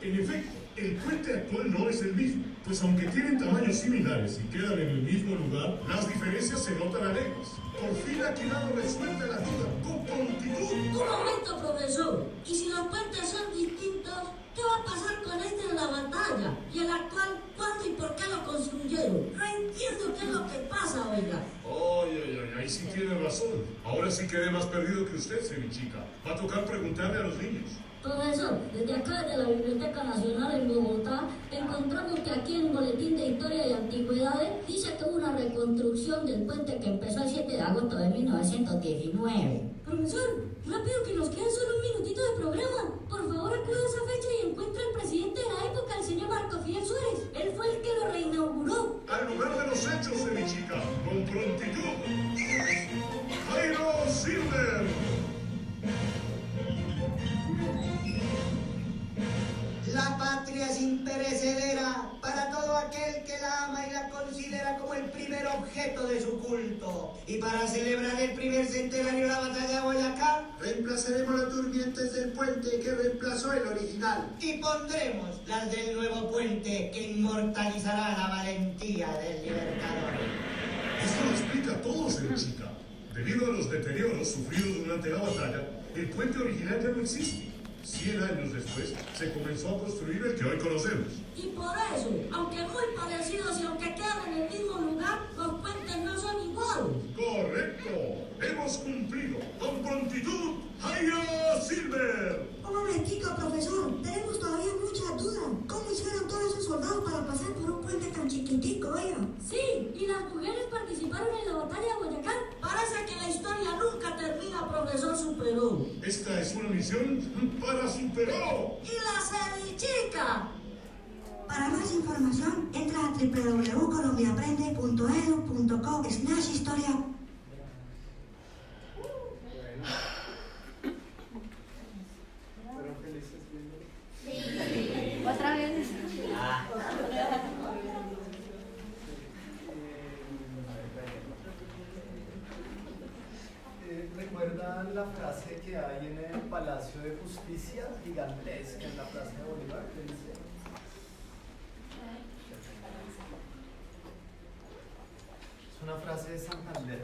en efecto, el puente actual no es el mismo, pues aunque tienen tamaños similares y quedan en el mismo lugar, las diferencias se notan a leguas. Por fin ha quedado resuelta la duda, con prontitud. Un momento, profesor. ¿Y si los puentes son distintos, qué va a pasar con este de la batalla? ¿Y el actual, cuándo y por qué lo construyeron? No entiendo qué es lo que pasa, oiga. Ay, ahí sí tiene razón. Ahora sí quedé más perdido que usted, Semichica. Va a tocar preguntarle a los niños. Profesor, desde acá, desde la Biblioteca Nacional en Bogotá, encontramos que aquí en el Boletín de Historia y Antigüedades dice que hubo una reconstrucción del puente que empezó el 7 de agosto de 1919. Profesor, rápido que nos quedan solo un minutito de programa. Por favor, acude a esa fecha y encuentre al presidente de la época, el señor Marco Fidel Suárez. Él fue el que lo reinauguró. Al lugar de los hechos, Semichica, con prontitud. Jairo Silver. La patria es imperecedera para todo aquel que la ama y la considera como el primer objeto de su culto. Y para celebrar el primer centenario de la batalla de Boyacá, Reemplazaremos los durmientes del puente que reemplazó el original. y pondremos las del nuevo puente que inmortalizará la valentía del libertador. Esto lo explica todo, Semichica. Debido a los deterioros sufridos durante la batalla, el puente original ya no existe. 100 años después, se comenzó a construir el que hoy conocemos. Y por eso, aunque muy parecidos y aunque quedan en el mismo lugar, los puentes no son iguales. ¡Correcto! ¡Hemos cumplido! ¡Con prontitud, Jairo Silver! Un momentico, profesor. Tenemos todavía muchas dudas. ¿Cómo hicieron todos esos soldados para pasar por un puente tan chiquitico, oiga? Sí, y las mujeres participaron en la batalla de Boyacá. Parece que la historia nunca termina, profesor Superó. Esta es una misión para Superó. ¡Y la Semichica! Para más información, entra a www.colombiaaprende.edu.co/historia. Pero felices viendo. Sí. Otra vez. ¿Recuerdan la frase que hay en el Palacio de Justicia gigantesca en la Plaza de Bolívar? Que dice, es una frase de Santander.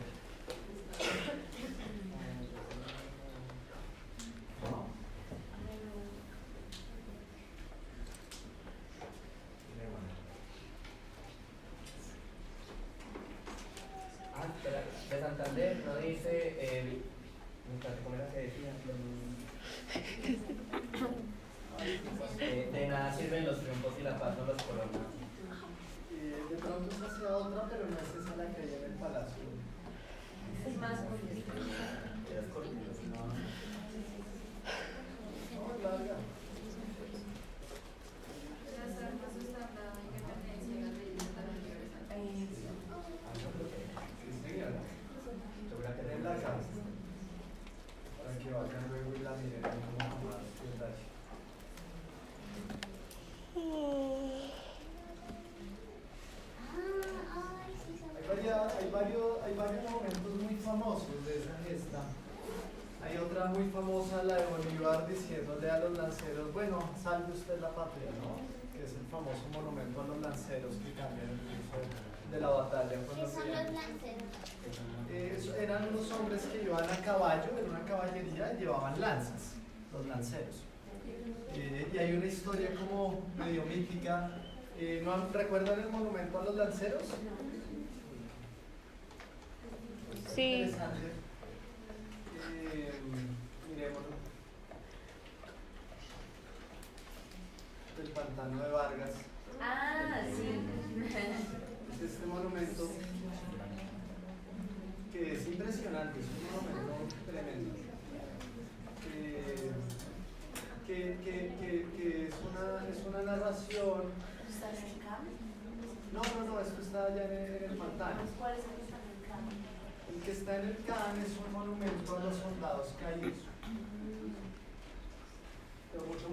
De Santander no dice ¿cómo era que decía? De nada sirven los triunfos y la paz no los coronas. De pronto se hace otra, pero no es esa la que hay en el palacio. Es más cortito. Es cortito, No, es larga. Las armas están dando independencia y las leyes están universales. En la casa. Para que vayan luego y la miren como jamás detalle. Hay varios momentos muy famosos de esa gesta. Hay otra muy famosa, la de Bolívar diciéndole a los lanceros, bueno, salve usted la patria, ¿no? Que es el famoso monumento a los lanceros que cambian el curso de la batalla. ¿Qué son los lanceros? Eran unos hombres que iban a caballo, en una caballería, y llevaban lanzas, los lanceros. Y hay una historia como medio mítica. ¿No recuerdan el monumento a los lanceros? Sí. Interesante. Miremoslo. El pantano de Vargas. Ah, sí. Es este monumento que es impresionante, es un monumento tremendo. Que es una narración. ¿Está en el CAM? No, esto está allá en el pantano. ¿Cuál es el que está en el CAM? El que está en el CAN es un monumento a los soldados caídos.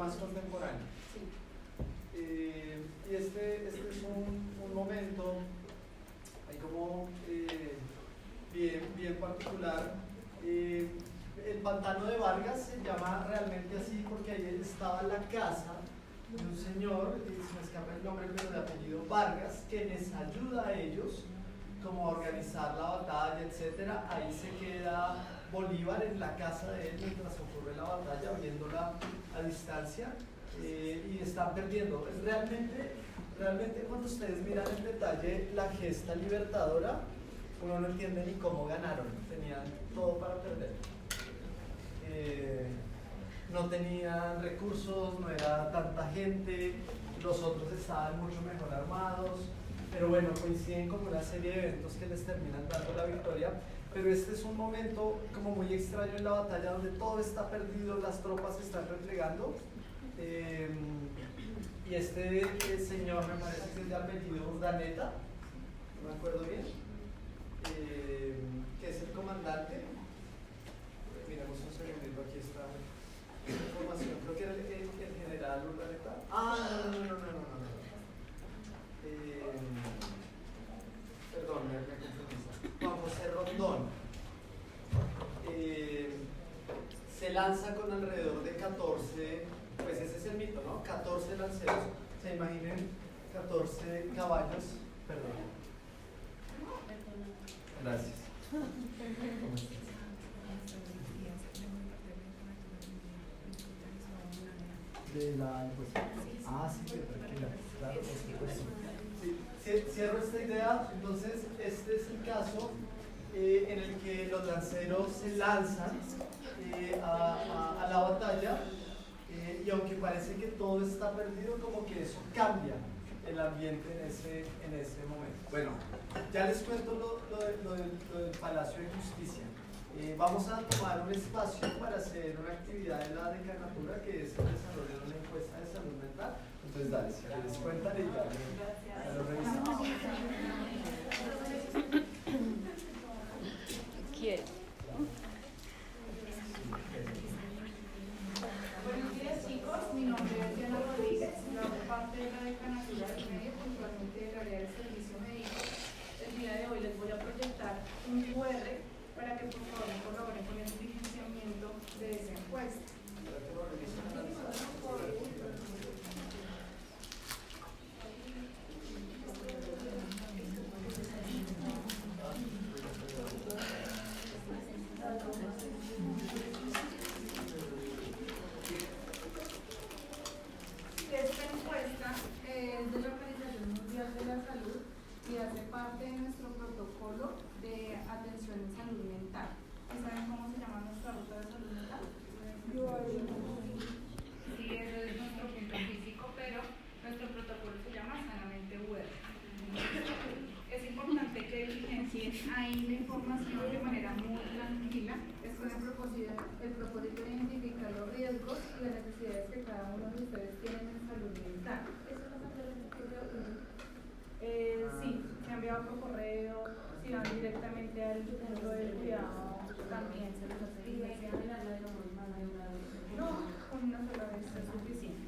más contemporáneo. Y este es un momento ahí como bien particular. El pantano de Vargas se llama realmente así porque ahí estaba la casa de un señor, se me escapa el nombre, pero de apellido Vargas, que les ayuda a ellos como a organizar la batalla, etcétera. Ahí se queda Bolívar en la casa de él mientras ocurre la batalla, viéndola a distancia, y están perdiendo. Realmente cuando ustedes miran en detalle la gesta libertadora, uno no entiende ni cómo ganaron, tenían todo para perder. No tenían recursos, no era tanta gente, los otros estaban mucho mejor armados, pero bueno, coinciden con una serie de eventos que les terminan dando la victoria. Pero este es un momento como muy extraño en la batalla donde todo está perdido, las tropas se están replegando, y este señor, me parece que es de apellido Urdaneta, no me acuerdo bien, que es el comandante. Miremos un segundito, aquí está la información, creo que era el general Urdaneta. No. Perdón, me confundí. Juan José Rondón se lanza con alrededor de 14, pues ese es el mito, ¿no? 14 lanceros, se imaginen 14 caballos, perdón. Gracias. De la imposición. Sí, tranquila, claro, por supuesto. Sí, cierro esta idea. Entonces, este es el caso en el que los lanceros se lanzan a la batalla, y aunque parece que todo está perdido, como que eso cambia el ambiente en ese momento. Bueno, ya les cuento lo del Palacio de Justicia. Vamos a tomar un espacio para hacer una actividad en la decanatura, que es el desarrollo de una encuesta de salud mental. Entonces, dale, si les cuentan y ya lo revisamos. ¿Quién? Buenos días, chicos. Mi nombre es Diana Rodríguez. Yo hago parte de la decanatura del medio, puntualmente del área del servicio médico. El día de hoy les voy a proyectar un QR para que por favor me colaboren con el diligenciamiento de esa encuesta. Esta encuesta es de la Organización Mundial de la Salud y hace parte de nuestro protocolo de atención en salud mental. ¿Saben cómo se llama nuestra ruta de salud mental? Sí, ese es nuestro punto físico, pero nuestro protocolo se llama Sanamente UR. Es importante que diligencien ahí la información de manera muy tranquila. Es con el propósito de identificar los riesgos y las necesidades que cada uno de ustedes tienen en salud mental. ¿Eso lo mandaron por correo? Sí, se ha enviado por correo, si van directamente al centro del cuidado, también se les hace diligencia. No, con una sola vez es suficiente.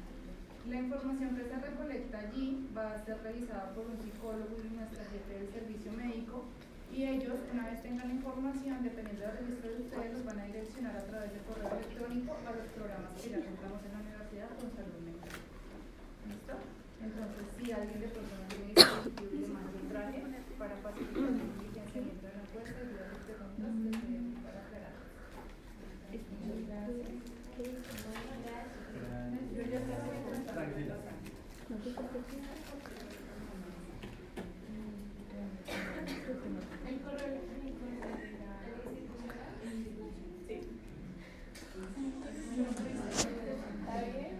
La información que se recolecta allí va a ser revisada por un psicólogo y nuestra jefe del servicio médico, y ellos, una vez tengan la información, dependiendo del registro de ustedes, los van a direccionar a través de correo electrónico a los programas que ya contamos en la universidad con salud mental. ¿Listo? Entonces, si alguien de pronto no tiene dispositivo y demás un traje para facilitar el diligenciamiento de la encuesta y dudas y preguntas, les estoy aquí para aclarar. Gracias. Tranquila. El correo electrónico de la institucional. Sí. ¿Está bien?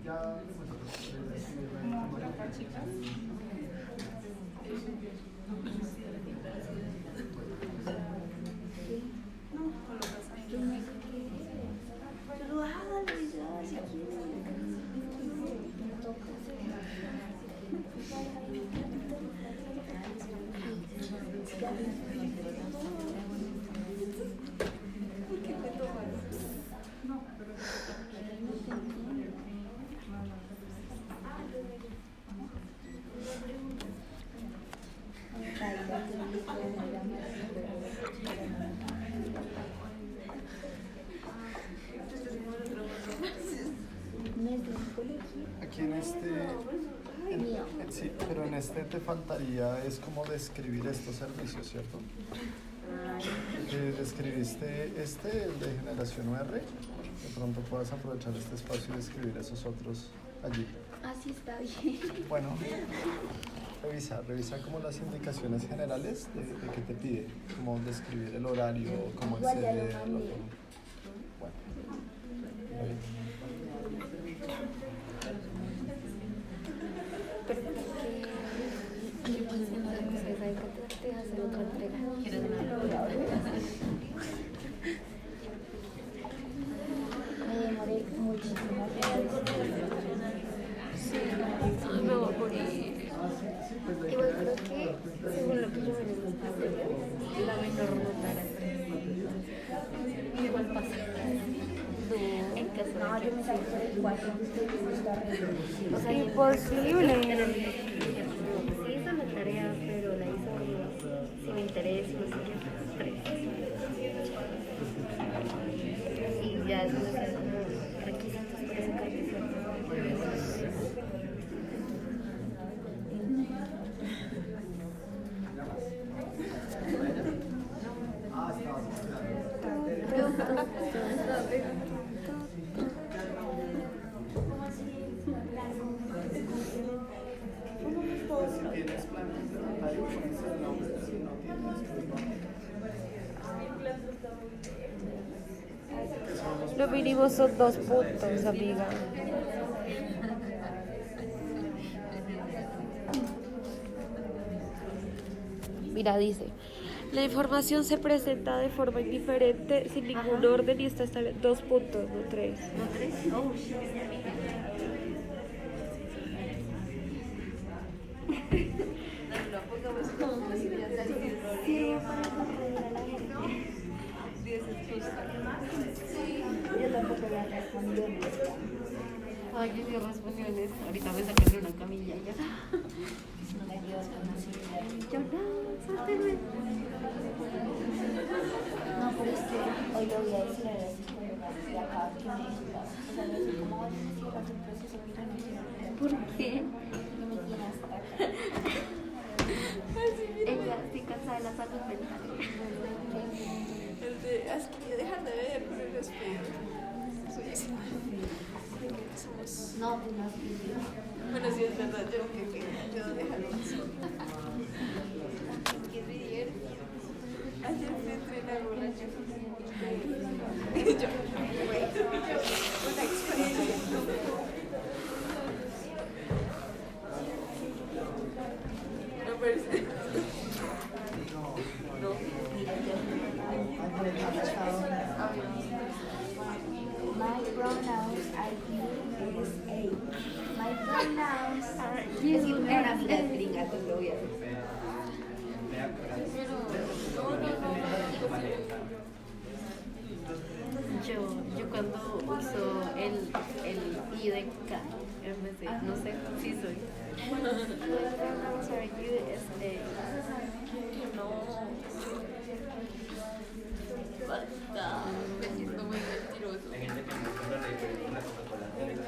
Como por acá, chicas. No, colocas ahí. Pero hágalo ya, si ¿Por qué te tomas? No, pero Aquí en sí, pero en este te faltaría es como describir estos servicios, ¿cierto? Describiste el de generación UR, de pronto puedas aprovechar este espacio y describir esos otros allí. Así está bien. Bueno, revisa como las indicaciones generales de que te pide, como describir el horario, cómo acceder, bueno, está bien. Pero ¿por qué te hacer otra entrega? ¿Quieres una? Me demoré muchísimo. Sí, me voy a morir. Igual creo que, según lo que yo veré en los papeles, la menor nota era 3. Igual pasa. En caso No, yo me salí por el 4. o sea, imposible. Sí, hizo la tarea, pero la hizo como sin interés, no sé qué, 3. Y ya eso no es como requisitos para sacar que sea. Si tienes plan complementario, pones el nombre, si no tienes, pues no. Lo mínimo son 2 puntos, amiga. Mira, dice, la información se presenta de forma indiferente, sin ningún orden y está hasta 2 puntos, no 3. ¿No 3? Oh, shit. Yo tampoco la respondí. Ay, yo sí respondí en eso. Ahorita me sacaré una camilla ya. No me dio desconocida. Yo no, suélteme. No, pero es que hoy lo voy a decir a la psicóloga de acá que me dijo, o sea, le dije, ¿cómo vas a cierrar tu proceso? Pero no quiero. ¿Por qué? No me tiene hasta acá. Ella, estoy cansada de la salud mental. El de dejar de ver por el respeto. Somos... No, pues no. Bueno, sí es verdad, yo déjalo así. Qué divertido. Ayer fui a entrenar borracha. Yo, una experiencia. No parece. No. My pronouns are you, USA. My pronouns are Es que una amiga gringa, entonces lo voy a hacer. Yo cuando uso el I de K, en vez de, no sé, sí soy. My pronouns are USA. No. Basta. Me siento muy mentiroso. Hay gente que no compra la diferencia en la Coca-Cola de la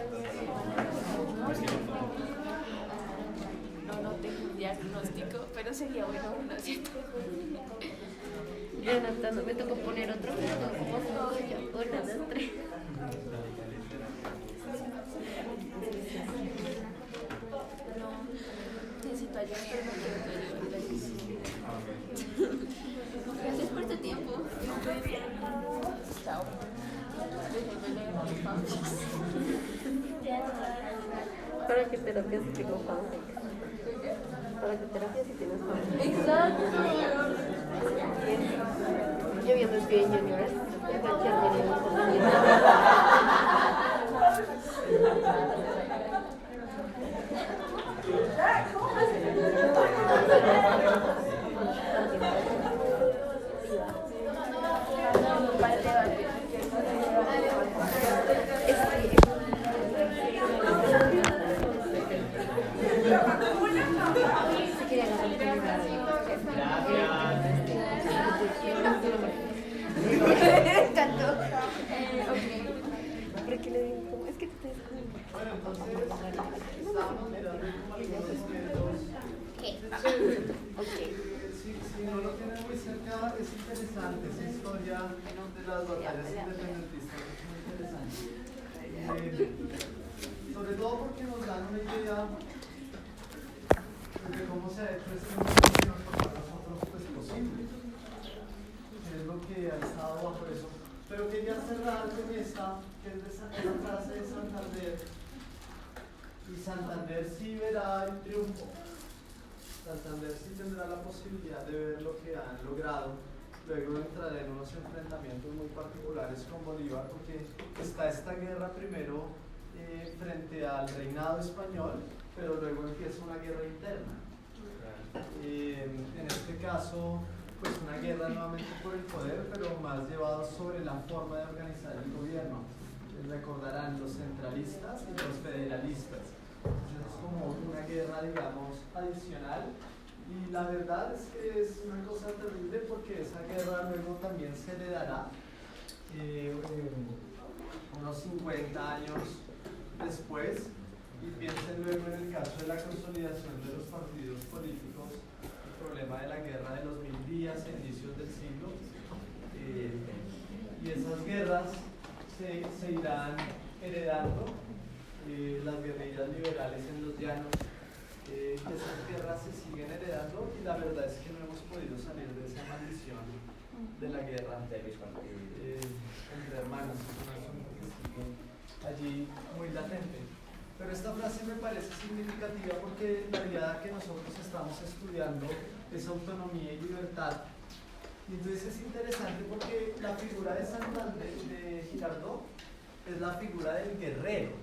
No tengo un diagnóstico, pero sería bueno uno, ¿cierto? Jonathan, me tocó poner otro punto, como todo, ya, 1, 2, 3. No, necesito ayuda, pero no quiero que ayude. Gracias por tu tiempo. Chao. Déjenme leer los papeles. ¿Para qué terapia si tengo fanfic? ¿Para qué terapia si tienes fanfic? Exacto. Yo viendo Steven Universe, en cualquier video porque le digo, es que te Bueno, entonces estamos mirando como algunos aspectos. ¿Qué? Si no lo tienen muy cerca, es interesante esa historia de las batallas independentistas, es muy interesante. Sobre todo porque nos dan una idea de cómo se ha hecho este movimiento para nosotros pues, posible. Es lo que ha estado bajo eso. Pero quería cerrar con esta, que es la frase de Santander. Y Santander sí verá el triunfo. Santander sí tendrá la posibilidad de ver lo que han logrado. Luego entraré en unos enfrentamientos muy particulares con Bolívar, porque está esta guerra primero frente al reinado español, pero luego empieza una guerra interna. En este caso, pues una guerra nuevamente por el poder, pero más llevado sobre la forma de organizar el gobierno. Recordarán los centralistas y los federalistas. Entonces es como una guerra, digamos, adicional. Y la verdad es que es una cosa terrible porque esa guerra luego también se le dará unos 50 años después. Y piensen luego en el caso de la consolidación de los partidos políticos, el problema de la guerra de los 1000 días a inicios del siglo. Y esas guerras se irán heredando, las guerrillas liberales en los llanos, esas guerras se siguen heredando y la verdad es que no hemos podido salir de esa maldición de la guerra entre hermanos. Es un asunto que sigue allí muy latente. Pero esta frase me parece significativa porque la idea que nosotros estamos estudiando es autonomía y libertad. Y entonces es interesante porque la figura de Santander, de Girardot, es la figura del guerrero.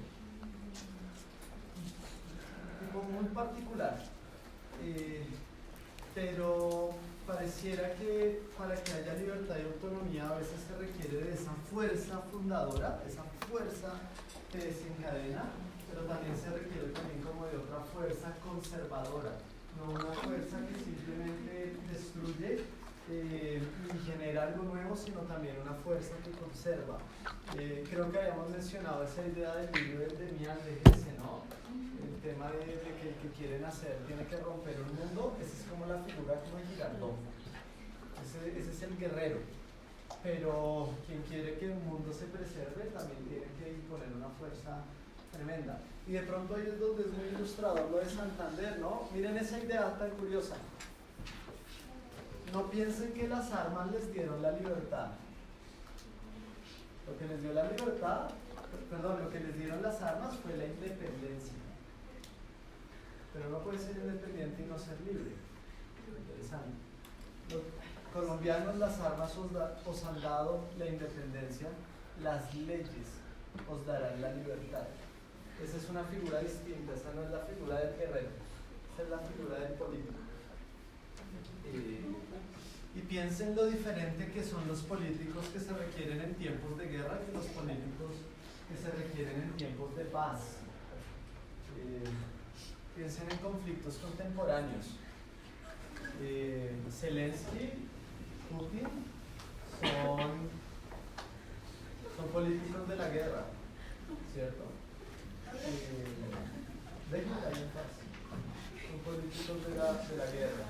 Tipo muy particular. Pero pareciera que para que haya libertad y autonomía a veces se requiere de esa fuerza fundadora, esa fuerza que desencadena, pero también se requiere también como de otra fuerza conservadora, no una fuerza que simplemente destruye y genera algo nuevo, sino también una fuerza que conserva. Creo que habíamos mencionado esa idea del libro de Mian de Hesse, ¿no? El tema de que el que quieren hacer tiene que romper un mundo. Esa es como la figura como de Girardot. Ese es el guerrero. Pero quien quiere que el mundo se preserve también tiene que imponer una fuerza tremenda. Y de pronto ahí es donde es muy ilustrador lo de Santander, ¿no? Miren esa idea tan curiosa. No piensen que las armas les dieron la libertad. Lo que les dio la libertad, lo que les dieron las armas fue la independencia. Pero no puede ser independiente y no ser libre. Interesante. Los colombianos, las armas os han dado la independencia, las leyes os darán la libertad. Esa es una figura distinta, esa no es la figura del guerrero, esa es la figura del político. Y piensen lo diferente que son los políticos que se requieren en tiempos de guerra que los políticos que se requieren en tiempos de paz. Piensen en conflictos contemporáneos. Zelensky, Putin son políticos de la guerra, ¿cierto? Déjenme ahí en paz. Son políticos de la guerra.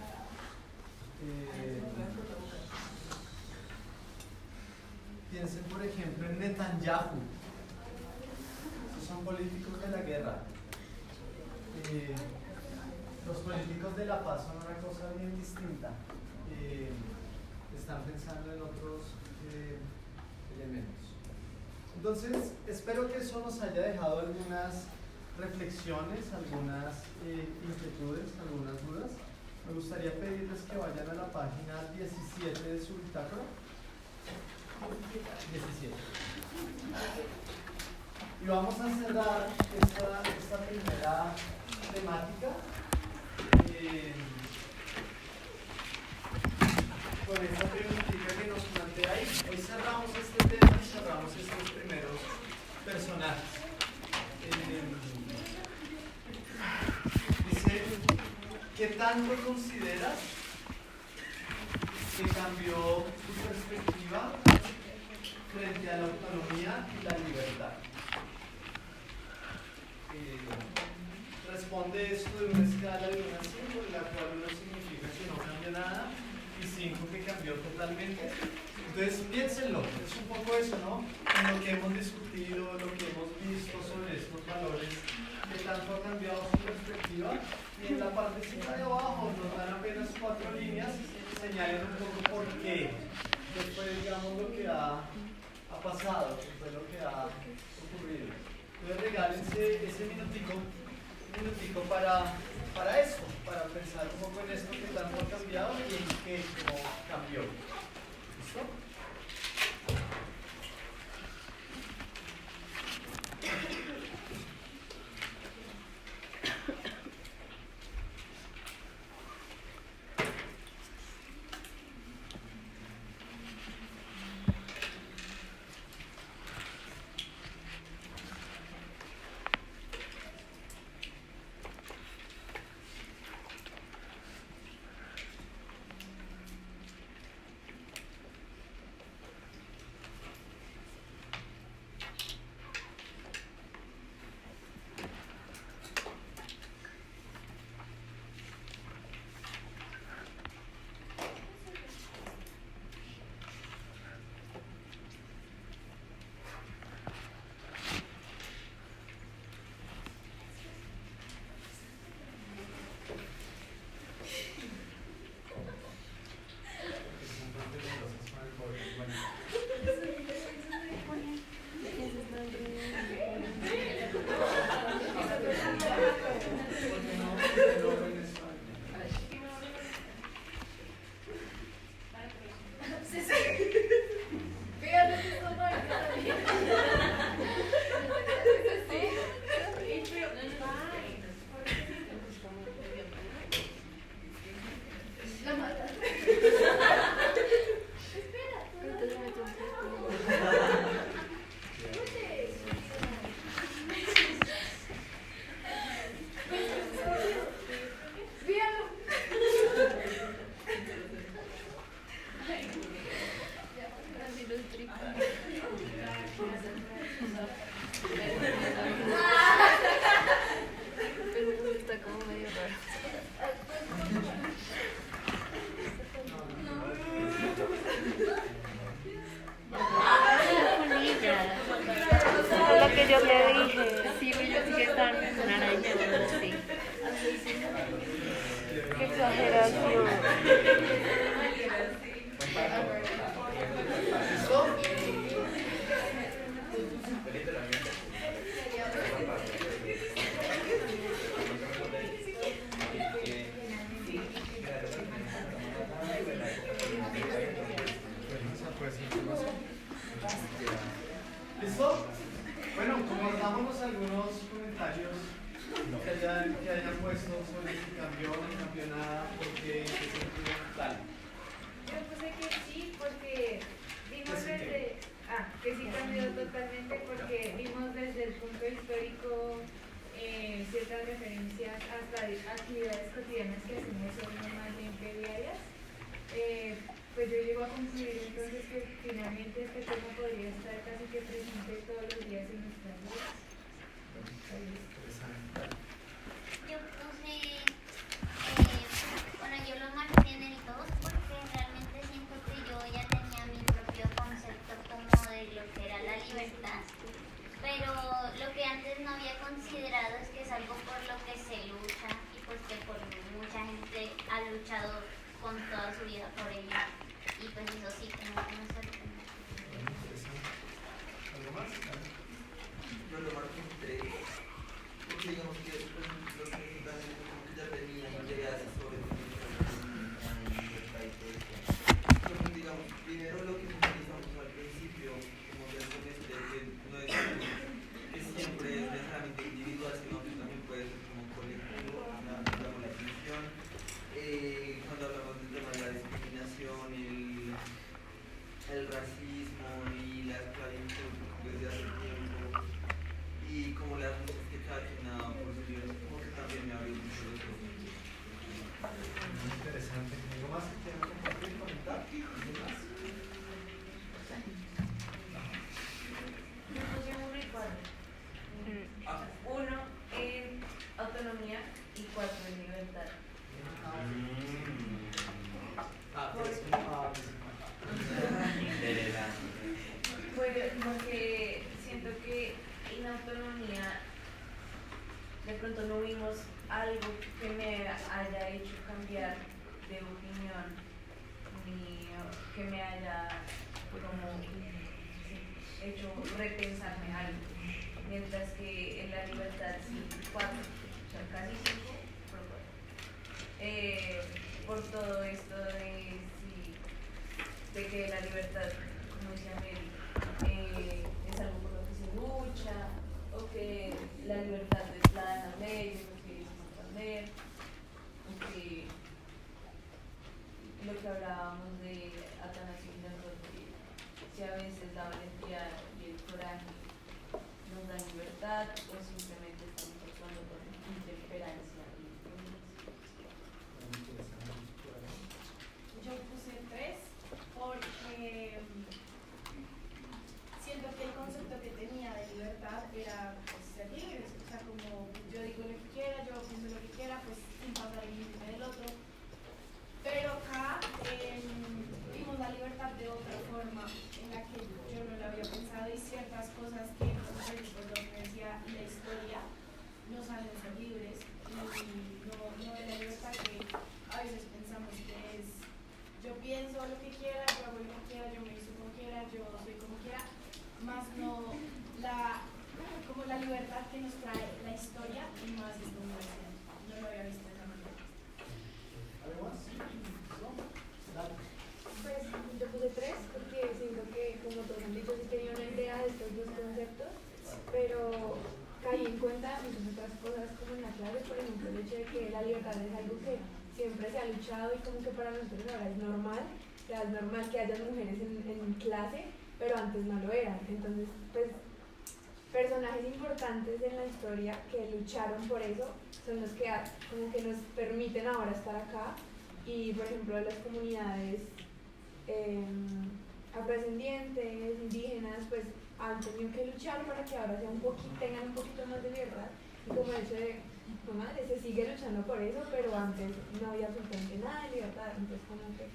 Piensen, por ejemplo, en Netanyahu. Esos son políticos de la guerra. Los políticos de la paz son una cosa bien distinta. Están pensando en otros elementos. Entonces, espero que eso nos haya dejado algunas reflexiones, algunas inquietudes, algunas dudas. Me gustaría pedirles que vayan a la página 17 de su bitácora. 17. Y vamos a cerrar esta primera temática con esta preguntita que nos plantea ahí. Hoy cerramos este tema y cerramos estos primeros personajes. Dice, ¿qué tanto consideras que cambió tu perspectiva frente a la autonomía y la libertad? Responde esto de una escala de 1 a 5, en la cual 1 significa que no cambia nada y 5 que cambió totalmente. Entonces piénsenlo, es un poco eso, ¿no? En lo que hemos discutido, lo que hemos visto sobre estos valores, que tanto ha cambiado su perspectiva. Y en la partecita de abajo nos dan apenas 4 líneas, señalan un poco por qué. Después digamos lo que ha pasado, después lo que ha ocurrido. Entonces regálense ese minutico para eso, para pensar un poco en esto que tanto ha cambiado y en qué no cambió. ¿Listo? ¿Listo? Bueno, compartámonos algunos comentarios que hayan puesto sobre si cambió o no cambió nada, porque se sentido tal. Yo puse que sí, porque vimos desde... que sí cambió totalmente, porque vimos desde el punto histórico ciertas referencias hasta actividades cotidianas que hacemos normalmente diarias. Pues yo llego a concluir entonces que finalmente este tema podría estar casi que presente todos los días en nuestras vidas. Yo puse, yo lo marqué en el 2 porque realmente siento que yo ya tenía mi propio concepto como de lo que era la libertad, pero lo que antes no había considerado es que es algo por lo que se lucha y pues que por mucha gente ha luchado con toda su vida por ello. Y pues eso sí, como que me sorprende. ¿Algo más? Muy interesante. ¿Algo más que quieran compartir, comentar? ¿Algo más? Yo puse un recuadro. 1 en autonomía y 4 en libertad. Porque siento que en autonomía de pronto no vimos algo que me haya hecho cambiar de opinión ni que me haya como hecho repensarme algo, mientras que en la libertad sí 4, o sea casi 5 por todo esto de que la libertad, como decía Mary, es algo por lo que se lucha, o que la libertad es la de la ley, lo que es Santander, o que lo que hablábamos de Atanasio Girardot, si a veces la valentía y el coraje nos dan libertad o simplemente estamos actuando por intemperancia y Yo puse 3 porque siento que el concepto que tenía de libertad era pues, ser libre, o sea, como yo digo lo que quiera, yo pienso lo que quiera, pues sin pasar el límite del otro. Pero acá vimos la libertad de otra forma en la que yo no lo había pensado y ciertas cosas que, por ejemplo, lo que decía la historia, nos hacen ser libres y no de la libertad que a veces pensamos que es yo pienso lo que quiera, yo hago lo que quiera, yo me visto como quiera, yo soy como quiera, más no como la libertad que nos trae la historia y más esta universidad. No lo había visto de esa manera. ¿Algo más? Pues yo puse 3 porque siento que, como todos han dicho, sí tenía una idea de estos dos conceptos, pero caí en cuenta muchas otras cosas como en la clase, por ejemplo, el hecho de que la libertad es algo que siempre se ha luchado y como que para nosotros ahora es normal, o sea, es normal que haya mujeres en clase, pero antes no lo eran. Entonces, pues, personajes importantes en la historia que lucharon por eso son los que como que nos permiten ahora estar acá. Y por ejemplo las comunidades afrodescendientes, indígenas, pues han tenido que luchar para que ahora tengan un poquito más de libertad. Y como el hecho de, no madre, se sigue luchando por eso, pero antes no había absolutamente nada de libertad. Entonces como que,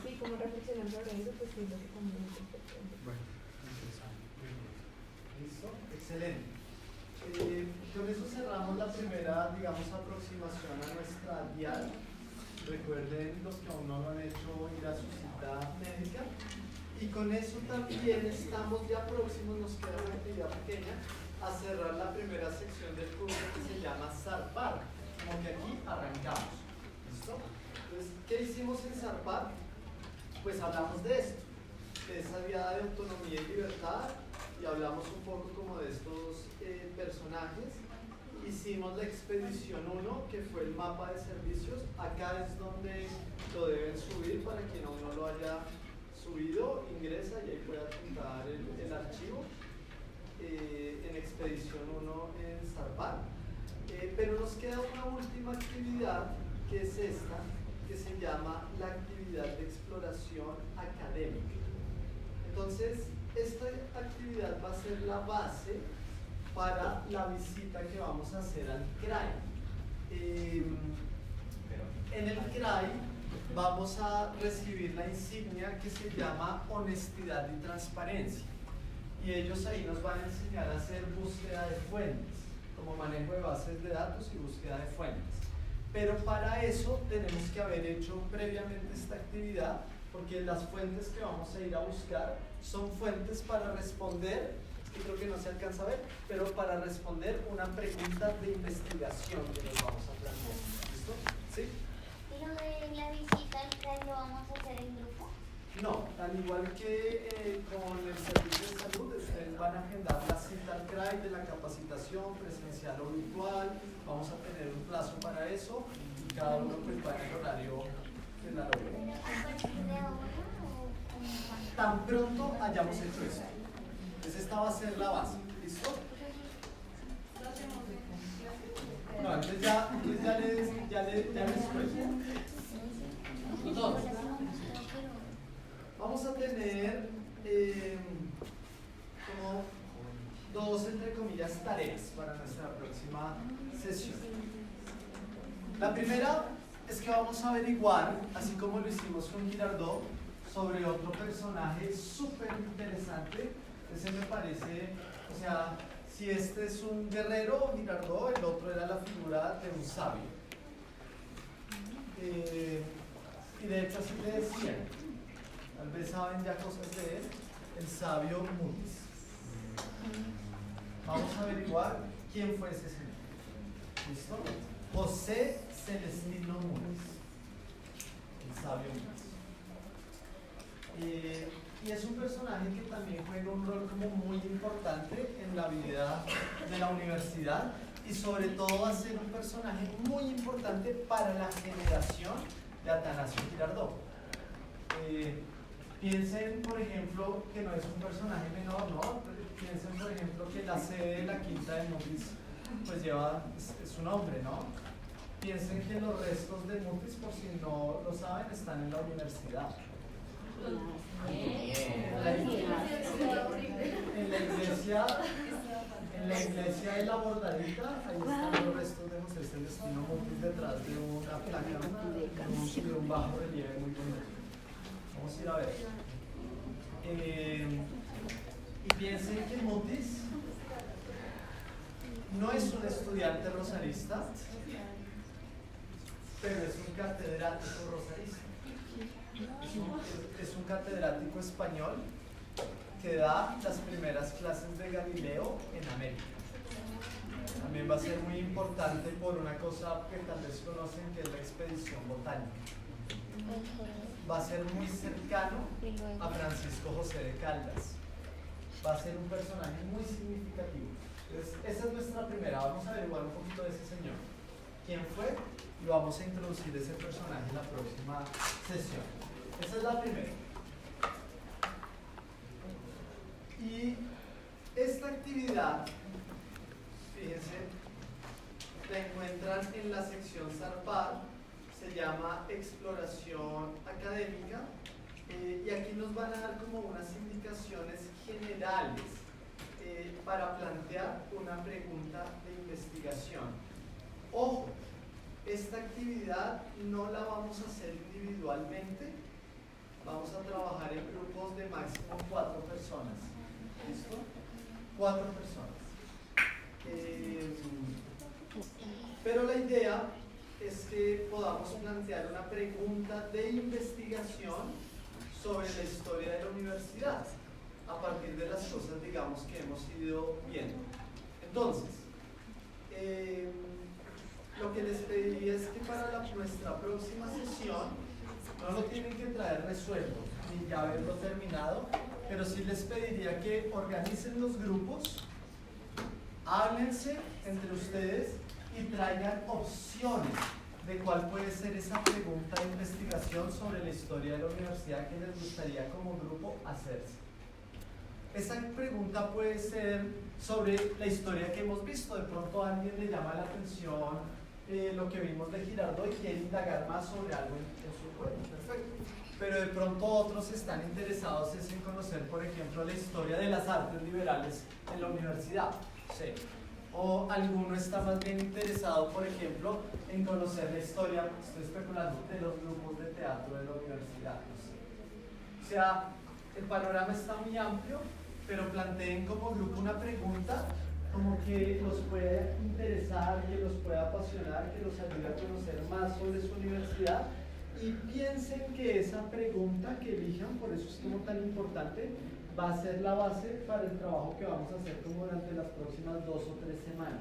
sí, como reflexionar sobre eso, pues sí, lo que también es importante. Bueno, interesante. ¿Listo? Excelente. Con eso cerramos la primera, digamos, aproximación a nuestra guía. Recuerden, los que aún no lo han hecho, ir a su cita médica. Y con eso también estamos ya próximos, nos queda una actividad pequeña, a cerrar la primera sección del curso que se llama Zarpar. Como que aquí arrancamos. ¿Listo? Entonces, ¿qué hicimos en Zarpar? Pues hablamos de esto, de esa vía de autonomía y libertad, y hablamos un poco como de estos personajes. Hicimos la expedición 1, que fue el mapa de servicios. Acá es donde lo deben subir, para quien aún no lo haya subido, ingresa y ahí puede apuntar el archivo en expedición 1 en Zarpar. Pero nos queda una última actividad, que es esta, que se llama la actividad de exploración académica. Entonces, esta actividad va a ser la base para la visita que vamos a hacer al CRAI. En el CRAI vamos a recibir la insignia que se llama Honestidad y Transparencia. Y ellos ahí nos van a enseñar a hacer búsqueda de fuentes, como manejo de bases de datos y búsqueda de fuentes. Pero para eso tenemos que haber hecho previamente esta actividad, porque las fuentes que vamos a ir a buscar son fuentes para responder, que creo que no se alcanza a ver, pero para responder una pregunta de investigación que nos vamos a plantear. ¿Listo? ¿Sí? ¿Y lo de la visita al CRAI lo vamos a hacer en grupo? No, al igual que con el servicio de salud, ustedes van a agendar la cita al CRAI de la capacitación presencial o virtual. Vamos a tener un plazo para eso y cada uno pues va en el horario de la hora. ¿A partir de ahora o cuándo? Tan pronto hayamos hecho eso. Entonces esta va a ser la base. ¿Listo? No, entonces ya ya les cuento. Entonces, vamos a tener como dos, entre comillas, tareas para nuestra próxima sesión. La primera es que vamos a averiguar, así como lo hicimos con Girardot, sobre otro personaje súper interesante. Ese me parece, o sea, si este es un guerrero, Girardot, el otro era la figura de un sabio. Y de hecho así le decían, tal vez saben ya cosas de él, el sabio Mutis. Vamos a averiguar quién fue ese señor. ¿Listo? José Celestino Mutis, el sabio Mutis. Y es un personaje que también juega un rol como muy importante en la vida de la universidad, y sobre todo va a ser un personaje muy importante para la generación de Atanasio Girardot. Piensen, por ejemplo, que no es un personaje menor, ¿no? Piensen, por ejemplo, que la sede de la quinta de Mutis pues lleva su nombre, ¿no? Piensen que los restos de Mutis, por si no lo saben, están en la universidad. En la iglesia de la Bordadita, ahí están los restos de José Celestino Mutis detrás de una placa de un bajo relieve muy bonito. Vamos a ir a ver. Y piensen que Mutis no es un estudiante rosarista, pero es un catedrático rosarista. Es un catedrático español que da las primeras clases de Galileo en América. También va a ser muy importante por una cosa que tal vez conocen, que es la expedición botánica. Va a ser muy cercano a Francisco José de Caldas. Va a ser un personaje muy significativo. Entonces, esa es nuestra primera. Vamos a averiguar un poquito de ese señor. ¿Quién fue? Y vamos a introducir ese personaje en la próxima sesión. Esa es la primera. Y esta actividad, fíjense, la encuentran en la sección Zarpar, se llama Exploración Académica, y aquí nos van a dar como unas indicaciones generales para plantear una pregunta de investigación. Ojo, esta actividad no la vamos a hacer individualmente, vamos a trabajar en grupos de máximo 4 personas. ¿Listo? 4 personas. Pero la idea es que podamos plantear una pregunta de investigación sobre la historia de la universidad, a partir de las cosas, digamos, que hemos ido viendo. Entonces, lo que les pediría es que para nuestra próxima sesión no lo tienen que traer resuelto ni ya haberlo terminado, pero sí les pediría que organicen los grupos, háblense entre ustedes y traigan opciones de cuál puede ser esa pregunta de investigación sobre la historia de la universidad que les gustaría como grupo hacerse. Esa pregunta puede ser sobre la historia que hemos visto. De pronto a alguien le llama la atención lo que vimos de Girardot y quiere indagar más sobre algo en su cuerpo. Perfecto. Pero de pronto otros están interesados en conocer, por ejemplo, la historia de las artes liberales en la universidad. Sí. O alguno está más bien interesado, por ejemplo, en conocer la historia, estoy especulando, de los grupos de teatro de la universidad. No sé. O sea, el panorama está muy amplio, pero planteen como grupo una pregunta como que los pueda interesar, que los pueda apasionar, que los ayude a conocer más sobre su universidad, y piensen que esa pregunta que elijan, por eso es como tan importante, va a ser la base para el trabajo que vamos a hacer como durante las próximas 2 o 3 semanas.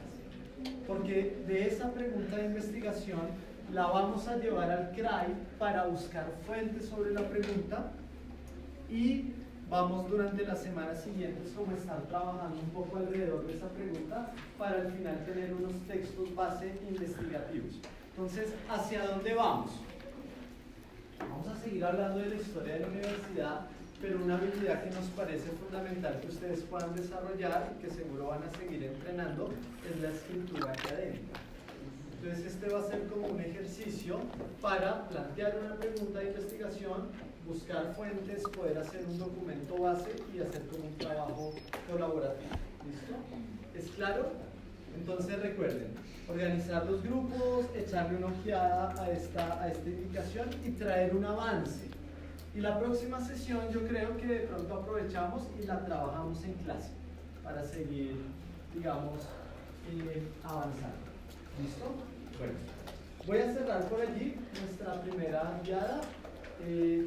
Porque de esa pregunta de investigación la vamos a llevar al CRAI para buscar fuentes sobre la pregunta, y vamos durante las semanas siguientes como estar trabajando un poco alrededor de esa pregunta para al final tener unos textos base investigativos. Entonces, ¿hacia dónde vamos? Vamos a seguir hablando de la historia de la universidad, pero una habilidad que nos parece fundamental que ustedes puedan desarrollar y que seguro van a seguir entrenando es la escritura académica. Entonces este va a ser como un ejercicio para plantear una pregunta de investigación, buscar fuentes, poder hacer un documento base y hacer como un trabajo colaborativo. ¿Listo? ¿Es claro? Entonces recuerden, organizar los grupos, echarle una ojeada a esta indicación y traer un avance. Y la próxima sesión yo creo que de pronto aprovechamos y la trabajamos en clase para seguir, digamos, avanzando. ¿Listo? Bueno, voy a cerrar por allí nuestra primera guiada.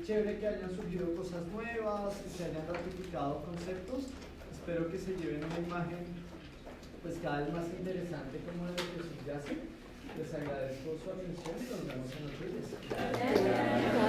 Chévere que hayan surgido cosas nuevas, que se hayan ratificado conceptos. Espero que se lleven una imagen pues cada vez más interesante como de lo que subyace. Les agradezco su atención y nos vemos en otro video.